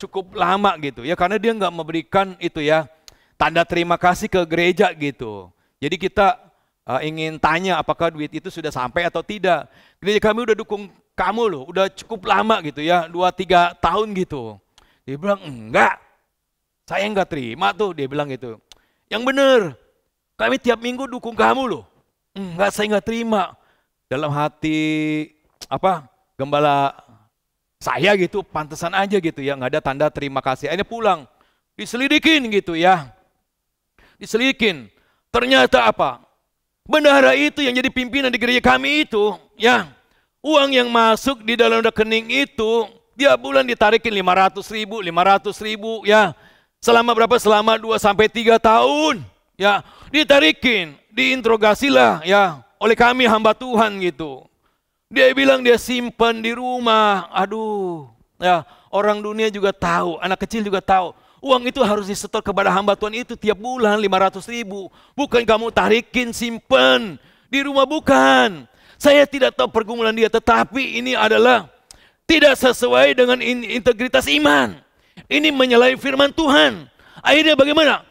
Cukup lama gitu ya, karena dia nggak memberikan itu ya, tanda terima kasih ke gereja gitu. Jadi kita ingin tanya apakah duit itu sudah sampai atau tidak. Gereja kami udah dukung kamu loh, udah cukup lama gitu ya, 2-3 tahun gitu. Dia bilang, enggak, saya enggak terima tuh, dia bilang gitu. Yang benar, kami tiap minggu dukung kamu loh. Enggak, saya enggak terima. Dalam hati, gembala saya gitu, pantesan aja gitu ya, enggak ada tanda terima kasih. Akhirnya pulang, diselidikin gitu ya. Diselidikin, ternyata apa? Bendahara itu yang jadi pimpinan di gereja kami itu, ya, uang yang masuk di dalam rekening itu, dia bulan ditarikin 500.000 ya. Selama berapa? Selama 2-3 tahun. Ya, ditarikin, diinterogasilah ya oleh kami hamba Tuhan gitu. Dia bilang dia simpan di rumah. Aduh, Ya, orang dunia juga tahu, anak kecil juga tahu. Uang itu harus disetor kepada hamba Tuhan itu tiap bulan 500.000. Bukan kamu tarikin, simpen di rumah, bukan. Saya tidak tahu pergumulan dia, tetapi ini adalah tidak sesuai dengan integritas iman. Ini menyalahi firman Tuhan. Akhirnya bagaimana?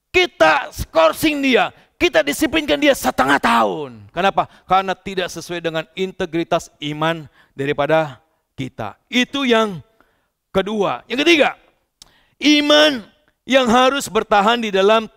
Kita skorsing dia, kita disiplinkan dia 1,5 tahun. Kenapa? Karena tidak sesuai dengan integritas iman daripada kita. Itu yang kedua. Yang ketiga, iman yang harus bertahan di dalam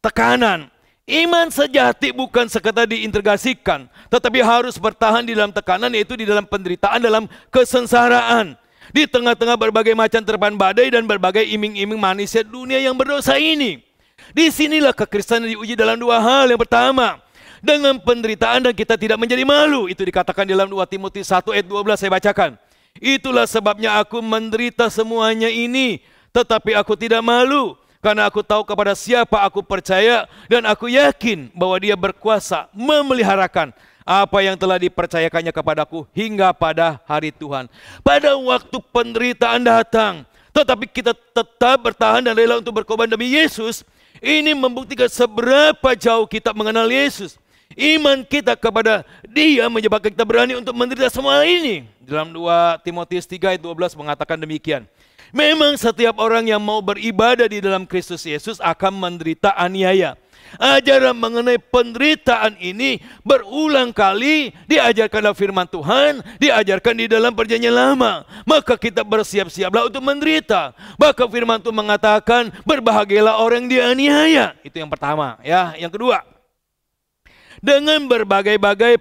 tekanan. Iman sejati bukan sekadar diintegrasikan, tetapi harus bertahan di dalam tekanan, yaitu di dalam penderitaan, dalam kesengsaraan. Di tengah-tengah berbagai macam terpaan badai dan berbagai iming-iming manisnya dunia yang berdosa ini. Disinilah kekristenan diuji dalam 2 hal. Yang pertama, dengan penderitaan dan kita tidak menjadi malu. Itu dikatakan dalam 2 Timotius 1 ayat 12, saya bacakan. Itulah sebabnya aku menderita semuanya ini, tetapi aku tidak malu. Karena aku tahu kepada siapa aku percaya dan aku yakin bahwa dia berkuasa memeliharakan apa yang telah dipercayakannya kepadaku hingga pada hari Tuhan. Pada waktu penderitaan datang, tetapi kita tetap bertahan dan rela untuk berkorban demi Yesus. Ini membuktikan seberapa jauh kita mengenal Yesus. Iman kita kepada Dia menyebabkan kita berani untuk menderita semua ini. Dalam 2 Timotius 3 ayat 12 mengatakan demikian. Memang setiap orang yang mau beribadah di dalam Kristus Yesus akan menderita aniaya. Ajaran mengenai penderitaan ini berulang kali diajarkan dalam firman Tuhan, diajarkan di dalam perjanjian lama. Maka kita bersiap-siaplah untuk menderita. Bahkan firman Tuhan mengatakan, berbahagialah orang dianiaya. Itu yang pertama. Ya, yang kedua, dengan berbagai-bagai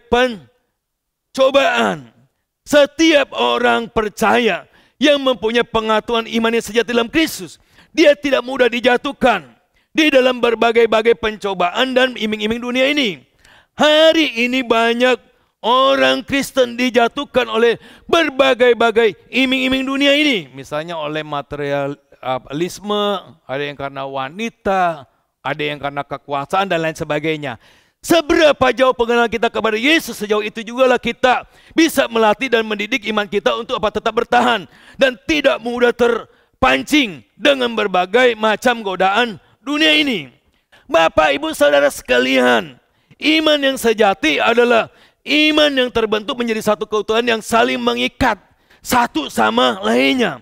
pencobaan, setiap orang percaya yang mempunyai pengetahuan iman yang sejati dalam Kristus, dia tidak mudah dijatuhkan di dalam berbagai-bagai pencobaan dan iming-iming dunia ini. Hari ini banyak orang Kristen dijatuhkan oleh berbagai-bagai iming-iming dunia ini. Misalnya oleh materialisme, ada yang karena wanita, ada yang karena kekuasaan dan lain sebagainya. Seberapa jauh pengenalan kita kepada Yesus, sejauh itu jugalah kita bisa melatih dan mendidik iman kita untuk tetap bertahan dan tidak mudah terpancing dengan berbagai macam godaan dunia ini. Bapak, Ibu, Saudara sekalian, iman yang sejati adalah iman yang terbentuk menjadi satu keutuhan yang saling mengikat satu sama lainnya.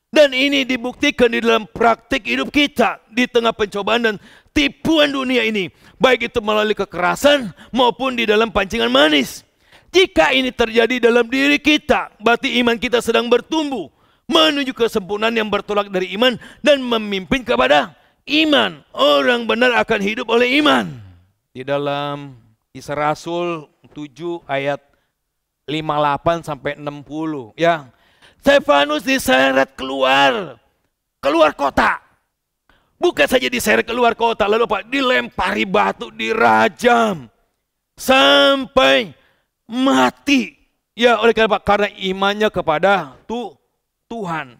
Dan ini dibuktikan di dalam praktik hidup kita di tengah pencobaan dan tipuan dunia ini, baik itu melalui kekerasan maupun di dalam pancingan manis. Jika ini terjadi dalam diri kita, berarti iman kita sedang bertumbuh menuju kesempurnaan yang bertolak dari iman dan memimpin kepada iman. Orang benar akan hidup oleh iman. Di dalam Kisah Rasul 7 ayat 58 sampai 60, ya. Stefanus diseret keluar kota. Bukan saja diseret keluar kota, lalu Pak dilempari batu, dirajam sampai mati. Ya, oleh karena Pak, karena imannya kepada Tuhan.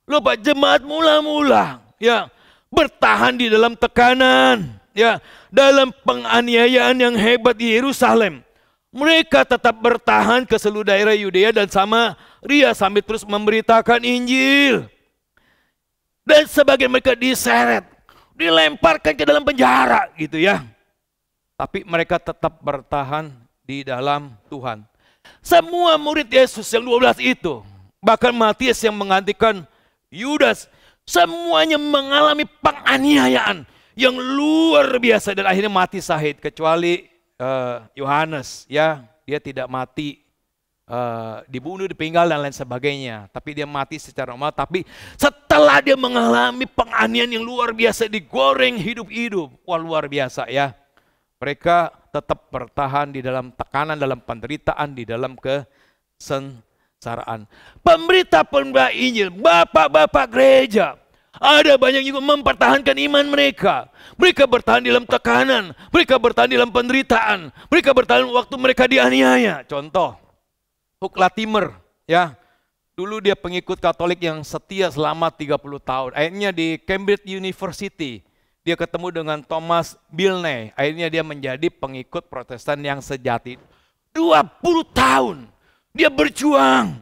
Lalu Pak, jemaat mula-mula ya bertahan di dalam tekanan, ya, dalam penganiayaan yang hebat di Yerusalem. Mereka tetap bertahan ke seluruh daerah Yudea dan Samaria sambil terus memberitakan Injil. Dan sebagian mereka diseret, dilemparkan ke dalam penjara gitu ya. Tapi mereka tetap bertahan di dalam Tuhan. Semua murid Yesus yang 12 itu, bahkan Matius yang menggantikan Yudas, semuanya mengalami penganiayaan yang luar biasa dan akhirnya mati syahid, kecuali Yohanes, ya, dia tidak mati dibunuh, dipenggal dan lain sebagainya, tapi dia mati secara normal. Tapi setelah dia mengalami penganiayaan yang luar biasa, digoreng hidup-hidup, wah luar biasa ya. Mereka tetap bertahan di dalam tekanan, dalam penderitaan, di dalam kesengsaraan. Pemberita-pemberita Injil, bapak-bapak gereja, ada banyak juga mempertahankan iman mereka. Mereka bertahan dalam tekanan, mereka bertahan dalam penderitaan, mereka bertahan waktu mereka dianiaya. Contoh, Hugh Latimer, ya, dulu dia pengikut Katolik yang setia selama 30 tahun. Akhirnya di Cambridge University, dia ketemu dengan Thomas Bilney. Akhirnya dia menjadi pengikut Protestan yang sejati. 20 tahun dia berjuang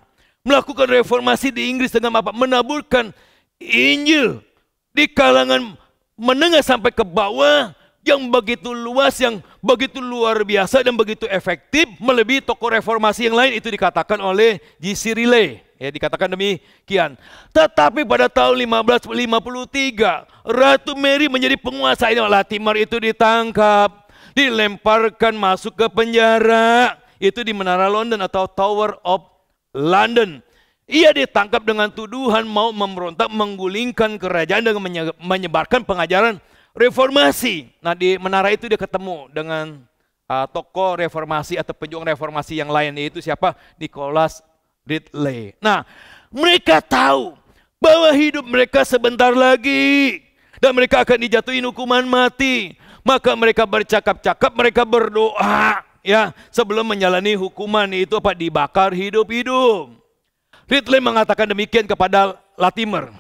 melakukan reformasi di Inggris dengan apa? Menaburkan Injil di kalangan menengah sampai ke bawah yang begitu luas, yang begitu luar biasa dan begitu efektif, melebihi tokoh reformasi yang lain. Itu dikatakan oleh J.C. Riley. Ya, dikatakan demikian. Tetapi pada tahun 1553, Ratu Mary menjadi penguasa. Ini Latimer itu ditangkap, dilemparkan masuk ke penjara. Itu di Menara London atau Tower of London. Ia ditangkap dengan tuduhan mau memberontak, menggulingkan kerajaan dengan menyebarkan pengajaran reformasi. Nah, di menara itu dia ketemu dengan tokoh reformasi atau pejuang reformasi yang lain, yaitu siapa? Nicholas Ridley. Nah, mereka tahu bahwa hidup mereka sebentar lagi dan mereka akan dijatuhin hukuman mati. Maka mereka bercakap-cakap, mereka berdoa, ya, sebelum menjalani hukuman itu apa? Dibakar hidup-hidup. Ridley mengatakan demikian kepada Latimer.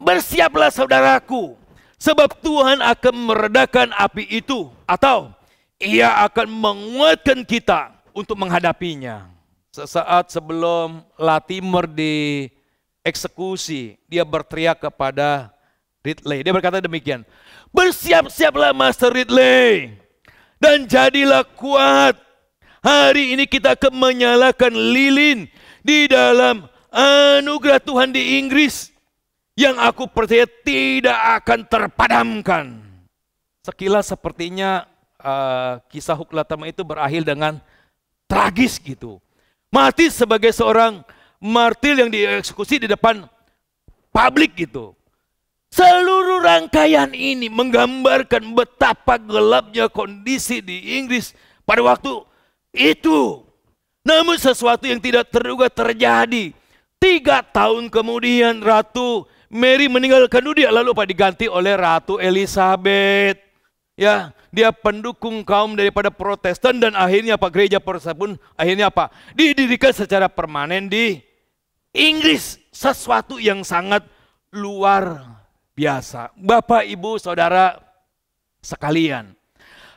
Bersiaplah saudaraku, sebab Tuhan akan meredakan api itu, atau Ia akan menguatkan kita untuk menghadapinya. Sesaat sebelum Latimer dieksekusi, dia berteriak kepada Ridley. Dia berkata demikian, bersiap-siaplah Master Ridley, dan jadilah kuat. Hari ini kita akan menyalakan lilin di dalam anugerah Tuhan di Inggris, yang aku percaya tidak akan terpadamkan. Sekilas sepertinya kisah Hugh Latimer itu berakhir dengan tragis gitu. Mati sebagai seorang martir yang dieksekusi di depan publik gitu. Seluruh rangkaian ini menggambarkan betapa gelapnya kondisi di Inggris pada waktu itu. Namun sesuatu yang tidak terduga terjadi. 3 tahun kemudian Ratu Mary meninggalkan dunia, lalu diganti oleh Ratu Elizabeth. Ya, dia pendukung kaum daripada Protestan dan akhirnya gereja Protestan pun akhirnya didirikan secara permanen di Inggris. Sesuatu yang sangat luar biasa. Bapak, Ibu, Saudara sekalian,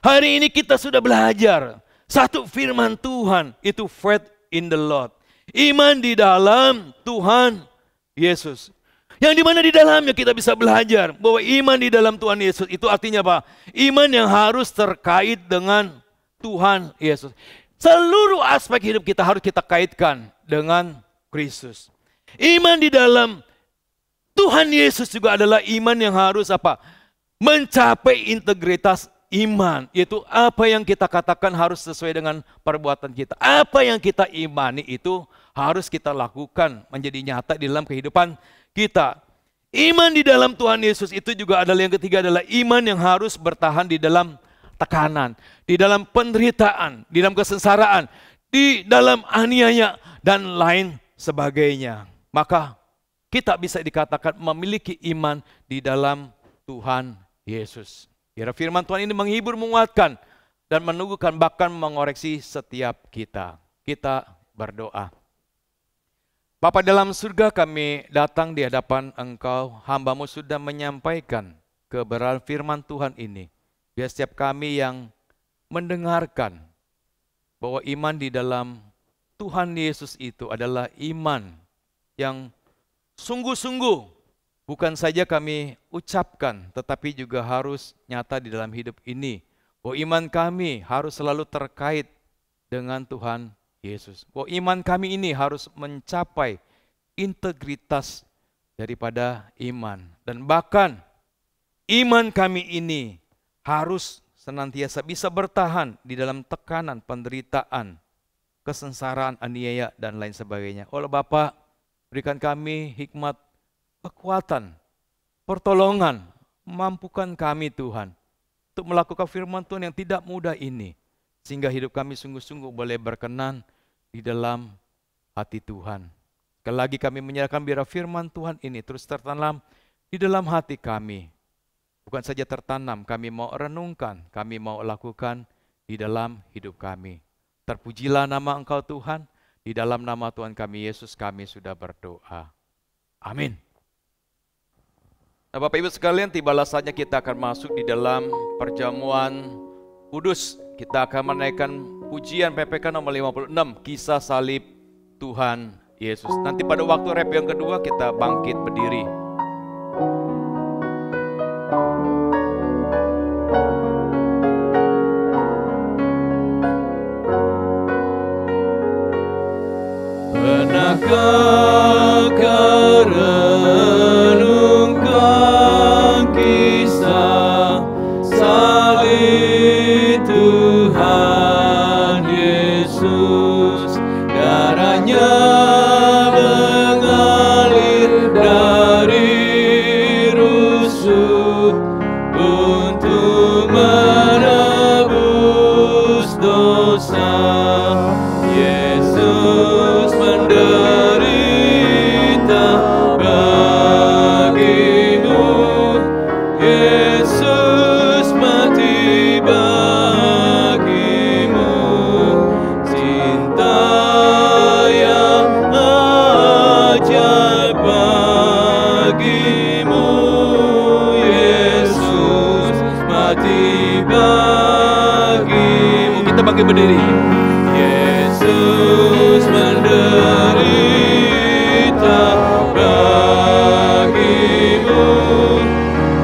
hari ini kita sudah belajar satu firman Tuhan, itu faith in the Lord. Iman di dalam Tuhan Yesus. Yang dimana di dalamnya kita bisa belajar bahwa iman di dalam Tuhan Yesus itu artinya apa? Iman yang harus terkait dengan Tuhan Yesus. Seluruh aspek hidup kita harus kita kaitkan dengan Kristus. Iman di dalam Tuhan Yesus juga adalah iman yang harus mencapai integritas iman. Yaitu apa yang kita katakan harus sesuai dengan perbuatan kita. Apa yang kita imani itu harus kita lakukan menjadi nyata di dalam kehidupan kita. Iman di dalam Tuhan Yesus itu juga adalah yang ketiga, adalah iman yang harus bertahan di dalam tekanan, di dalam penderitaan, di dalam kesengsaraan, di dalam aniaya dan lain sebagainya. Maka kita bisa dikatakan memiliki iman di dalam Tuhan Yesus. Biar firman Tuhan ini menghibur, menguatkan dan menumbuhkan, bahkan mengoreksi setiap kita. Kita berdoa. Bapa dalam surga, kami datang di hadapan Engkau, hamba-Mu sudah menyampaikan kebenaran firman Tuhan ini. Biar setiap kami yang mendengarkan bahwa iman di dalam Tuhan Yesus itu adalah iman yang sungguh-sungguh bukan saja kami ucapkan, tetapi juga harus nyata di dalam hidup ini. Bahwa iman kami harus selalu terkait dengan Tuhan Yesus. Bahwa iman kami ini harus mencapai integritas daripada iman. Dan bahkan iman kami ini harus senantiasa bisa bertahan di dalam tekanan, penderitaan, kesengsaraan, aniaya, dan lain sebagainya. Oleh Bapa, berikan kami hikmat, kekuatan, pertolongan, mampukan kami Tuhan untuk melakukan firman Tuhan yang tidak mudah ini. Sehingga hidup kami sungguh-sungguh boleh berkenan di dalam hati Tuhan. Sekali lagi kami menyerahkan biar firman Tuhan ini terus tertanam di dalam hati kami. Bukan saja tertanam, kami mau renungkan, kami mau lakukan di dalam hidup kami. Terpujilah nama Engkau Tuhan, di dalam nama Tuhan kami Yesus kami sudah berdoa. Amin. Nah, Bapak Ibu sekalian, tibalah saatnya kita akan masuk di dalam perjamuan kudus. Kita akan menaikkan pujian PPK nomor 56, Kisah Salib Tuhan Yesus. Nanti pada waktu rap yang kedua kita bangkit berdiri. Pernahkah kau renungkan kisah salib Tuhan Yesus? Darahnya mengalir dari rusuk untuk menebus dosa. Yesus menderita bagimu, Yesus mati bagimu. Cinta yang ajaib bagimu, Yesus mati bagimu. Kita bangkit berdiri. Yesus menderita bagimu,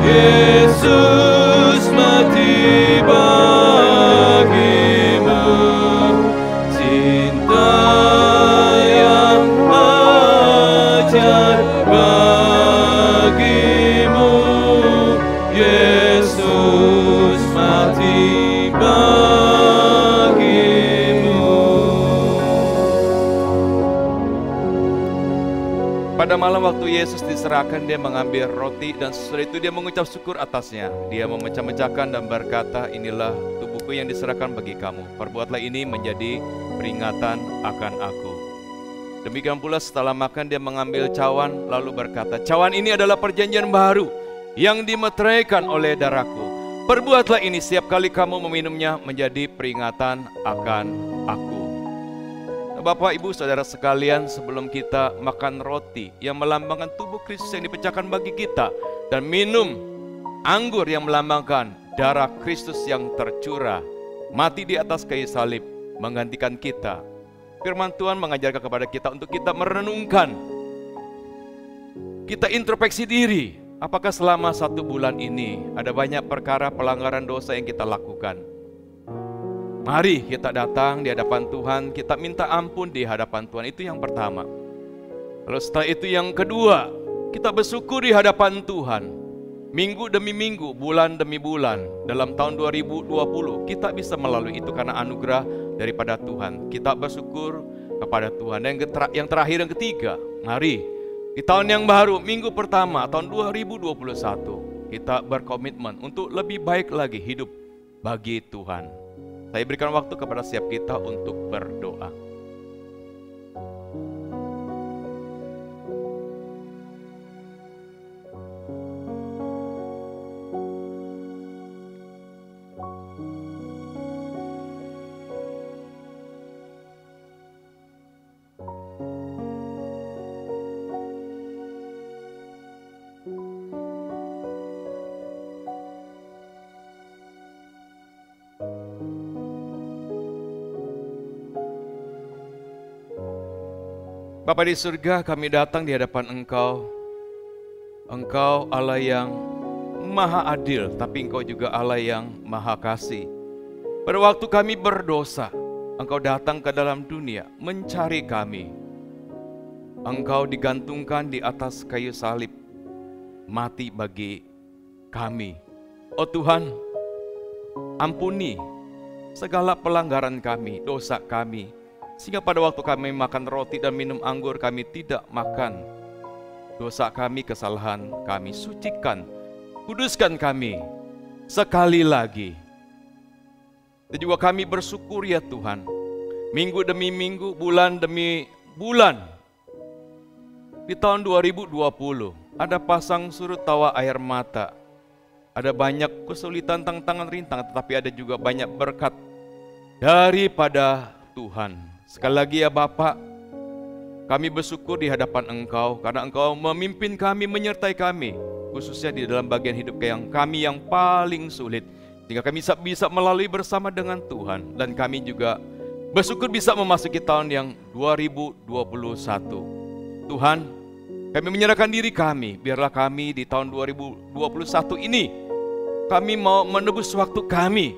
Yesus mati bagimu. Cinta yang ajaib bagimu, Yesus mati bagimu. Pada malam waktu Yesus diserahkan, dia mengambil roti dan sesudah itu dia mengucap syukur atasnya. Dia memecah-mecahkan dan berkata, inilah tubuhku yang diserahkan bagi kamu. Perbuatlah ini menjadi peringatan akan aku. Demikian pula setelah makan dia mengambil cawan lalu berkata, cawan ini adalah perjanjian baru yang dimeteraikan oleh darahku. Perbuatlah ini setiap kali kamu meminumnya menjadi peringatan akan aku. Bapak, Ibu, Saudara sekalian, sebelum kita makan roti yang melambangkan tubuh Kristus yang dipecahkan bagi kita dan minum anggur yang melambangkan darah Kristus yang tercurah, mati di atas kayu salib, menggantikan kita. Firman Tuhan mengajarkan kepada kita untuk kita merenungkan, kita introspeksi diri. Apakah selama 1 bulan ini ada banyak perkara pelanggaran dosa yang kita lakukan? Mari kita datang di hadapan Tuhan, kita minta ampun di hadapan Tuhan. Itu yang pertama. Lalu setelah itu yang kedua, kita bersyukur di hadapan Tuhan. Minggu demi minggu, bulan demi bulan, dalam tahun 2020 kita bisa melalui itu karena anugerah daripada Tuhan. Kita bersyukur kepada Tuhan. Dan yang terakhir, yang ketiga, mari di tahun yang baru, minggu pertama tahun 2021, kita berkomitmen untuk lebih baik lagi hidup bagi Tuhan. Saya berikan waktu kepada setiap kita untuk berdoa. Bapa di surga, kami datang di hadapan Engkau. Engkau Allah yang maha adil, tapi Engkau juga Allah yang maha kasih. Pada waktu kami berdosa, Engkau datang ke dalam dunia mencari kami. Engkau digantungkan di atas kayu salib, mati bagi kami. Oh Tuhan, ampuni segala pelanggaran kami, dosa kami, sehingga pada waktu kami makan roti dan minum anggur, kami tidak makan dosa kami, kesalahan kami. Sucikan, kuduskan kami sekali lagi. Dan juga kami bersyukur ya Tuhan, minggu demi minggu, bulan demi bulan, di tahun 2020 ada pasang surut tawa air mata, ada banyak kesulitan, tantangan, rintangan, tetapi ada juga banyak berkat daripada Tuhan. Sekali lagi ya Bapak, kami bersyukur di hadapan Engkau karena Engkau memimpin kami, menyertai kami, khususnya di dalam bagian hidup kami yang paling sulit, sehingga kami bisa melalui bersama dengan Tuhan. Dan kami juga Bersyukur bisa memasuki tahun yang 2021. Tuhan, kami menyerahkan diri kami, biarlah kami di tahun 2021 ini, kami mau menebus waktu kami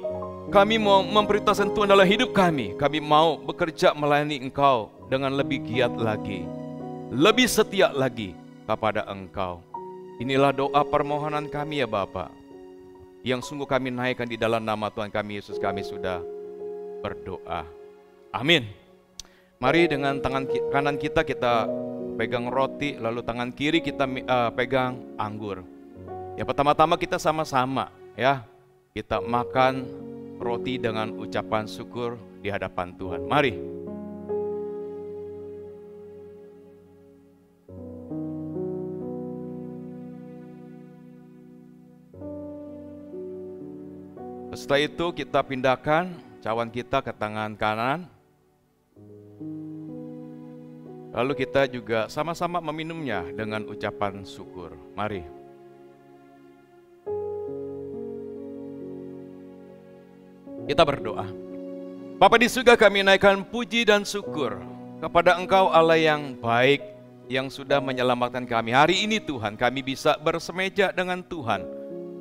mau memprioritaskan Tuhan dalam hidup kami mau bekerja melayani Engkau dengan lebih giat lagi, lebih setia lagi kepada Engkau. Inilah doa permohonan kami ya Bapa, yang sungguh kami naikkan di dalam nama Tuhan kami Yesus kami sudah berdoa. Amin. Mari dengan tangan kanan kita pegang roti, lalu tangan kiri kita pegang anggur. Ya pertama-tama kita sama-sama ya, kita makan roti dengan ucapan syukur di hadapan Tuhan. Mari. Setelah itu kita pindahkan cawan kita ke tangan kanan. Lalu kita juga sama-sama meminumnya dengan ucapan syukur. Mari. Kita berdoa. Bapa di surga, kami naikkan puji dan syukur kepada Engkau Allah yang baik, yang sudah menyelamatkan kami. Hari ini Tuhan, kami bisa bersemeja dengan Tuhan,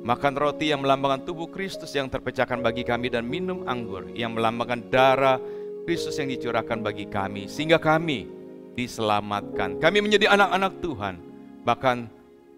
makan roti yang melambangkan tubuh Kristus yang terpecahkan bagi kami, dan minum anggur yang melambangkan darah Kristus yang dicurahkan bagi kami, sehingga kami diselamatkan. Kami menjadi anak-anak Tuhan, bahkan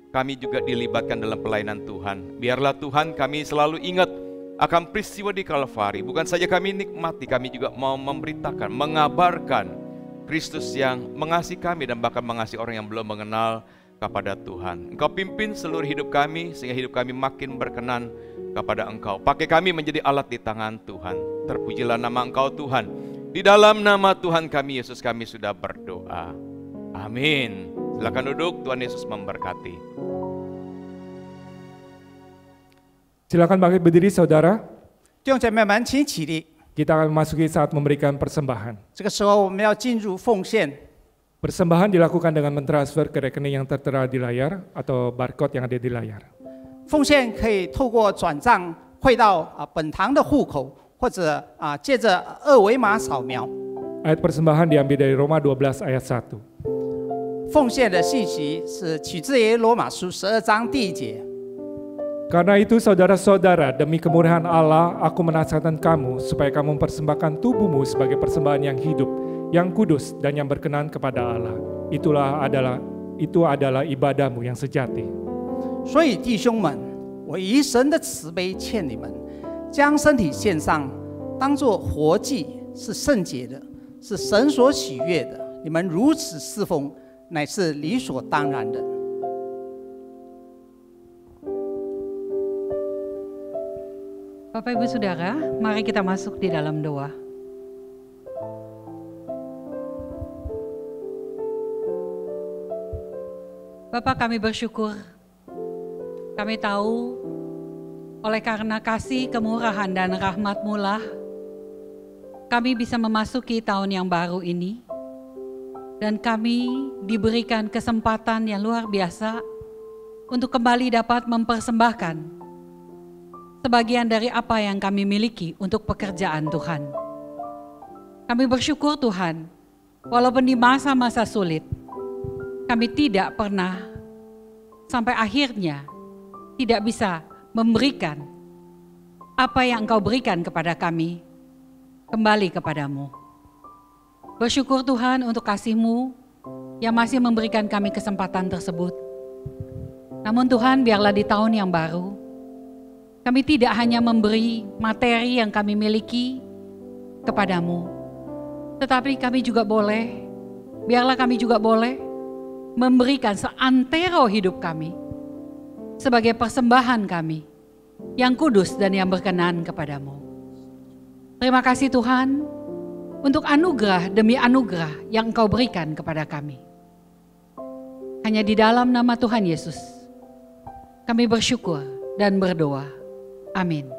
kami juga dilibatkan dalam pelayanan Tuhan. Biarlah Tuhan kami selalu ingat akan peristiwa di Kalvari. Bukan saja kami nikmati, kami juga mau memberitakan, mengabarkan Kristus yang mengasihi kami dan bahkan mengasihi orang yang belum mengenal kepada Tuhan. Engkau pimpin seluruh hidup kami sehingga hidup kami makin berkenan kepada Engkau. Pakai kami menjadi alat di tangan Tuhan. Terpujilah nama Engkau Tuhan. Di dalam nama Tuhan kami Yesus kami sudah berdoa. Amin. Silakan duduk, Tuhan Yesus memberkati. Silakan bangkit berdiri saudara. 弟兄姐妹们，请起立。 Kita akan memasuki saat memberikan persembahan. 这个时候我们要进入奉献。 Persembahan dilakukan dengan mentransfer ke rekening yang tertera di layar atau barcode yang ada di layar. 奉献可以透过转账汇到本堂的户口，或者借着二维码扫描。 Ayat persembahan diambil dari Roma 12 ayat 1. 奉献的信息是取自于罗马书12章第1节。 Karena itu saudara-saudara, demi kemurahan Allah, aku menasihatkan kamu supaya kamu mempersembahkan tubuhmu sebagai persembahan yang hidup, yang kudus dan yang berkenan kepada Allah. Itu adalah ibadahmu yang sejati. 所以弟兄们，我以神的慈悲劝你们，将身体献上，当作活祭，是圣洁的，是神所喜悦的。你们如此侍奉，乃是理所当然的。 Bapak Ibu Saudara, mari kita masuk di dalam doa. Bapak, kami bersyukur. Kami tahu oleh karena kasih, kemurahan dan rahmat-Mu lah kami bisa memasuki tahun yang baru ini. Dan kami diberikan kesempatan yang luar biasa untuk kembali dapat mempersembahkan sebagian dari apa yang kami miliki untuk pekerjaan Tuhan. Kami bersyukur Tuhan, walaupun di masa-masa sulit, kami tidak pernah sampai akhirnya tidak bisa memberikan apa yang Engkau berikan kepada kami kembali kepadamu. Bersyukur Tuhan untuk kasih-Mu yang masih memberikan kami kesempatan tersebut. Namun Tuhan, biarlah di tahun yang baru, kami tidak hanya memberi materi yang kami miliki kepadamu, tetapi kami juga boleh, biarlah kami juga boleh memberikan seantero hidup kami sebagai persembahan kami yang kudus dan yang berkenan kepadamu. Terima kasih Tuhan untuk anugerah demi anugerah yang Engkau berikan kepada kami. Hanya di dalam nama Tuhan Yesus kami bersyukur dan berdoa. Amin.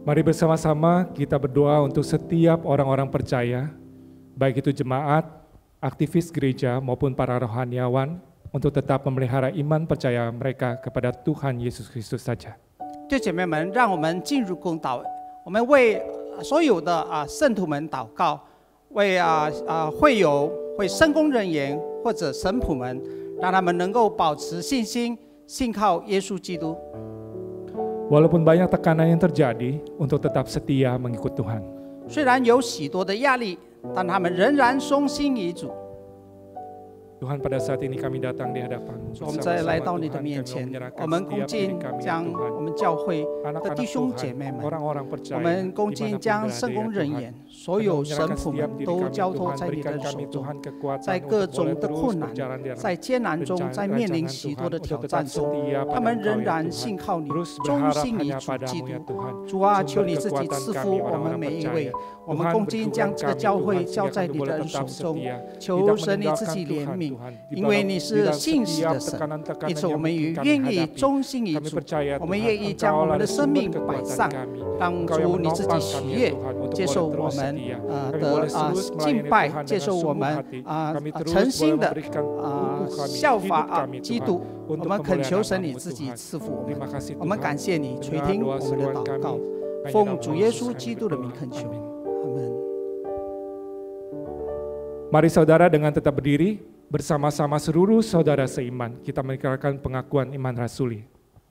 Mari bersama-sama kita berdoa untuk setiap orang-orang percaya, baik itu jemaat, aktivis gereja maupun para rohaniawan, untuk tetap memelihara iman percaya mereka kepada Tuhan Yesus Kristus saja. 弟兄姐妹们，让我们进入共祷，我们为所有的圣徒们祷告，为会友、会圣工人员或者神仆们，让他们能够保持信心，信靠耶稣基督。 Walaupun banyak tekanan yang terjadi, untuk tetap setia mengikut Tuhan. 虽然有许多的压力，但他们仍然忠心于主。 Tuhan, pada saat ini kami datang di hadapan-Mu 我们再来到你的面前，我们恭敬将我们教会的弟兄姐妹们，我们恭敬将圣工人员、所有神仆们都交托在你的手中。在各种的困难、在艰难中，在面临许多的挑战中，他们仍然信靠你，忠心于主基督。主啊，求你自己赐福我们每一位。我们恭敬将这个教会交在你的手中，求神你自己怜悯。 因为你是信实的神，因此我们也愿意忠心于主，我们愿意将我们的生命摆上，让主你自己喜悦，接受我们的敬拜，接受我们诚心的效法基督。我们恳求神你自己赐福我们，我们感谢你垂听我们的祷告，奉主耶稣基督的名恳求，阿门。 Mari saudara dengan tetap berdiri, bersama-sama seluruh saudara seiman, kita mengikrarkan pengakuan iman rasuli.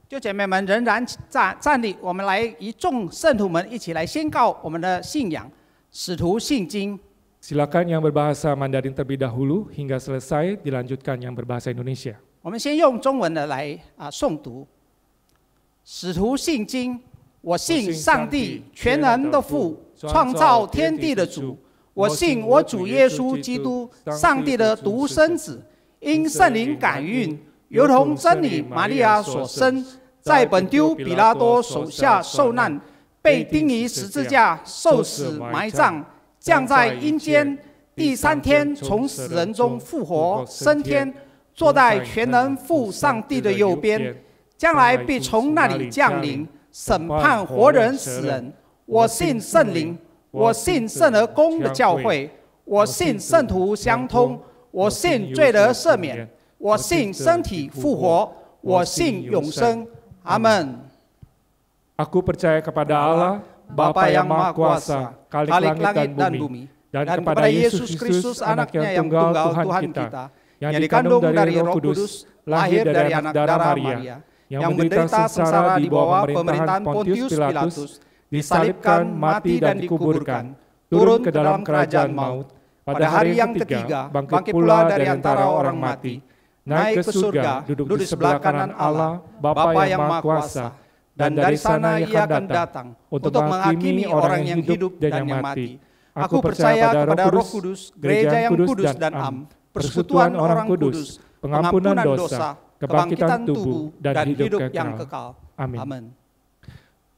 弟兄姐妹们仍然站立，我们来与众圣徒们一起来宣告我们的信仰，使徒信经。 Silakan yang berbahasa Mandarin terlebih dahulu hingga selesai, dilanjutkan yang berbahasa Indonesia. 我们先用中文的来诵读。使徒信经，我信上帝全能的父，创造天地的主。 我信我主耶稣基督，上帝的独生子，因圣灵感孕，由同真理玛利亚所生，在本丢比拉多手下受难，被钉于十字架，受死埋葬，降在阴间，第3天从死人中复活，升天，坐在全能父上帝的右边，将来必从那里降临，审判活人死人。我信圣灵。 我信圣而公的教会，我信圣徒相通，我信罪得赦免，我信身体复活，我信永生。阿门。Aku percaya kepada Allah, Bapa yang Maha Kuasa, Khalik langit dan bumi, dan kepada Yesus Kristus, Anaknya yang tunggal Tuhan kita, yang dikandung dari Roh Kudus, lahir dari anak darah Maria, yang menderita sengsara di bawah pemerintahan Pontius Pilatus, disalibkan, mati dan dikuburkan, turun ke dalam kerajaan maut, pada hari yang ketiga bangkit pula dari antara orang mati, naik ke surga, duduk di sebelah kanan Allah, Bapa yang Maha Kuasa, dan dari sana Ia akan datang untuk menghakimi orang yang hidup dan yang mati. Aku percaya kepada Roh Kudus, gereja yang kudus dan am, persekutuan orang kudus, pengampunan dosa, kebangkitan tubuh, dan hidup yang kekal. Amin.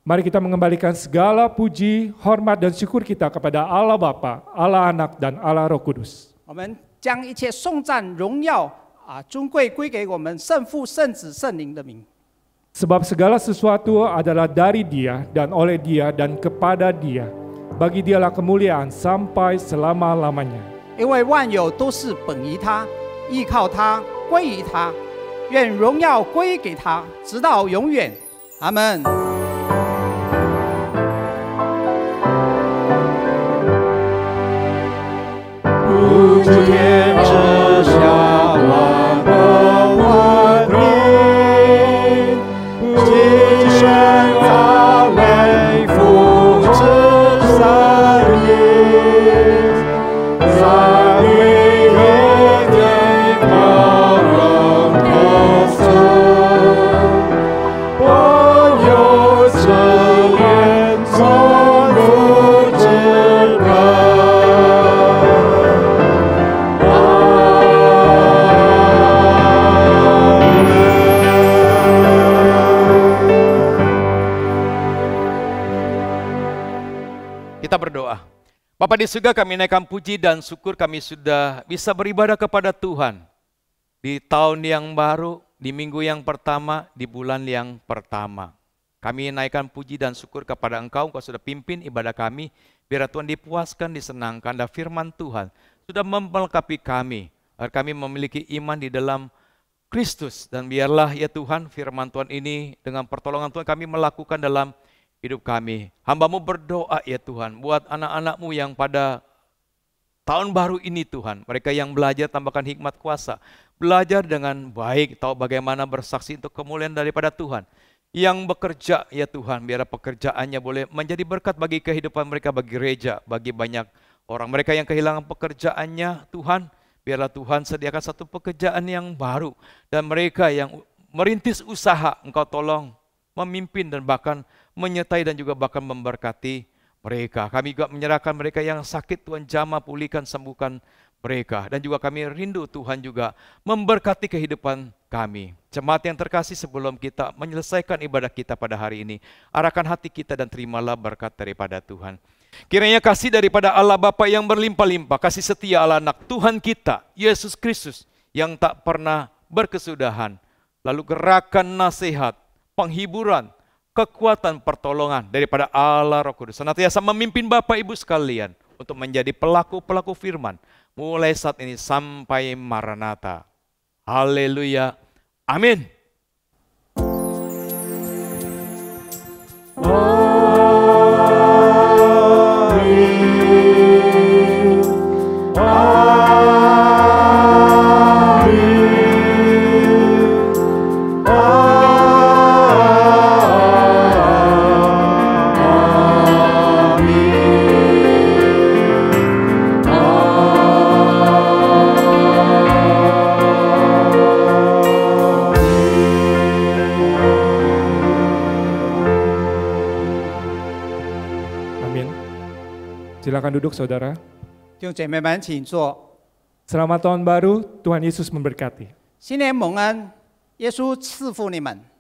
Mari kita mengembalikan segala puji, hormat, dan syukur kita kepada Allah Bapa, Allah Anak, dan Allah Roh Kudus. 我们将一切颂赞、荣耀尊贵归给我们圣父、圣子、圣灵的名。 Sebab segala sesuatu adalah dari Dia, dan oleh Dia, dan kepada Dia. Bagi Dialah kemuliaan sampai selama-lamanya. 因为万有都是本于他，依靠他，归于他，愿荣耀归给他，直到永远。阿门。 不知天之下万国万民，今生赞美父子三一，三一天地包容同存，我有此愿从不知根。 Kita berdoa. Bapa di surga, kami naikkan puji dan syukur kami sudah bisa beribadah kepada Tuhan. Di tahun yang baru, di minggu yang pertama, di bulan yang pertama. Kami naikkan puji dan syukur kepada Engkau sudah pimpin ibadah kami. Biar Tuhan dipuaskan, disenangkan, dan firman Tuhan sudah melengkapi kami. Agar kami memiliki iman di dalam Kristus. Dan biarlah ya Tuhan firman Tuhan ini dengan pertolongan Tuhan kami melakukan dalam hidup kami. Hamba-Mu berdoa ya Tuhan buat anak-anak-Mu yang pada tahun baru ini Tuhan. Mereka yang belajar tambahkan hikmat kuasa. Belajar dengan baik, tahu bagaimana bersaksi untuk kemuliaan daripada Tuhan. Yang bekerja ya Tuhan, biar pekerjaannya boleh menjadi berkat bagi kehidupan mereka, bagi gereja, bagi banyak orang. Mereka yang kehilangan pekerjaannya Tuhan, biarlah Tuhan sediakan satu pekerjaan yang baru. Dan mereka yang merintis usaha, Engkau tolong memimpin dan bahkan menyertai dan juga bahkan memberkati mereka. Kami juga menyerahkan mereka yang sakit, Tuhan jamah, pulihkan, sembuhkan mereka. Dan juga kami rindu Tuhan juga memberkati kehidupan kami. Jemaat yang terkasih, sebelum kita menyelesaikan ibadah kita pada hari ini, arahkan hati kita dan terimalah berkat daripada Tuhan. Kiranya kasih daripada Allah Bapa yang berlimpah-limpah, kasih setia Allah Anak Tuhan kita, Yesus Kristus, yang tak pernah berkesudahan, lalu gerakan nasihat, penghiburan, kekuatan, pertolongan daripada Allah Roh Kudus senantiasa memimpin Bapak Ibu sekalian untuk menjadi pelaku-pelaku firman mulai saat ini sampai Maranatha. Haleluya. Amin. Silakan duduk saudara. 弟兄姐妹们，请坐。 Selamat tahun baru, Tuhan Yesus memberkati. 新年蒙恩，耶稣赐福你们。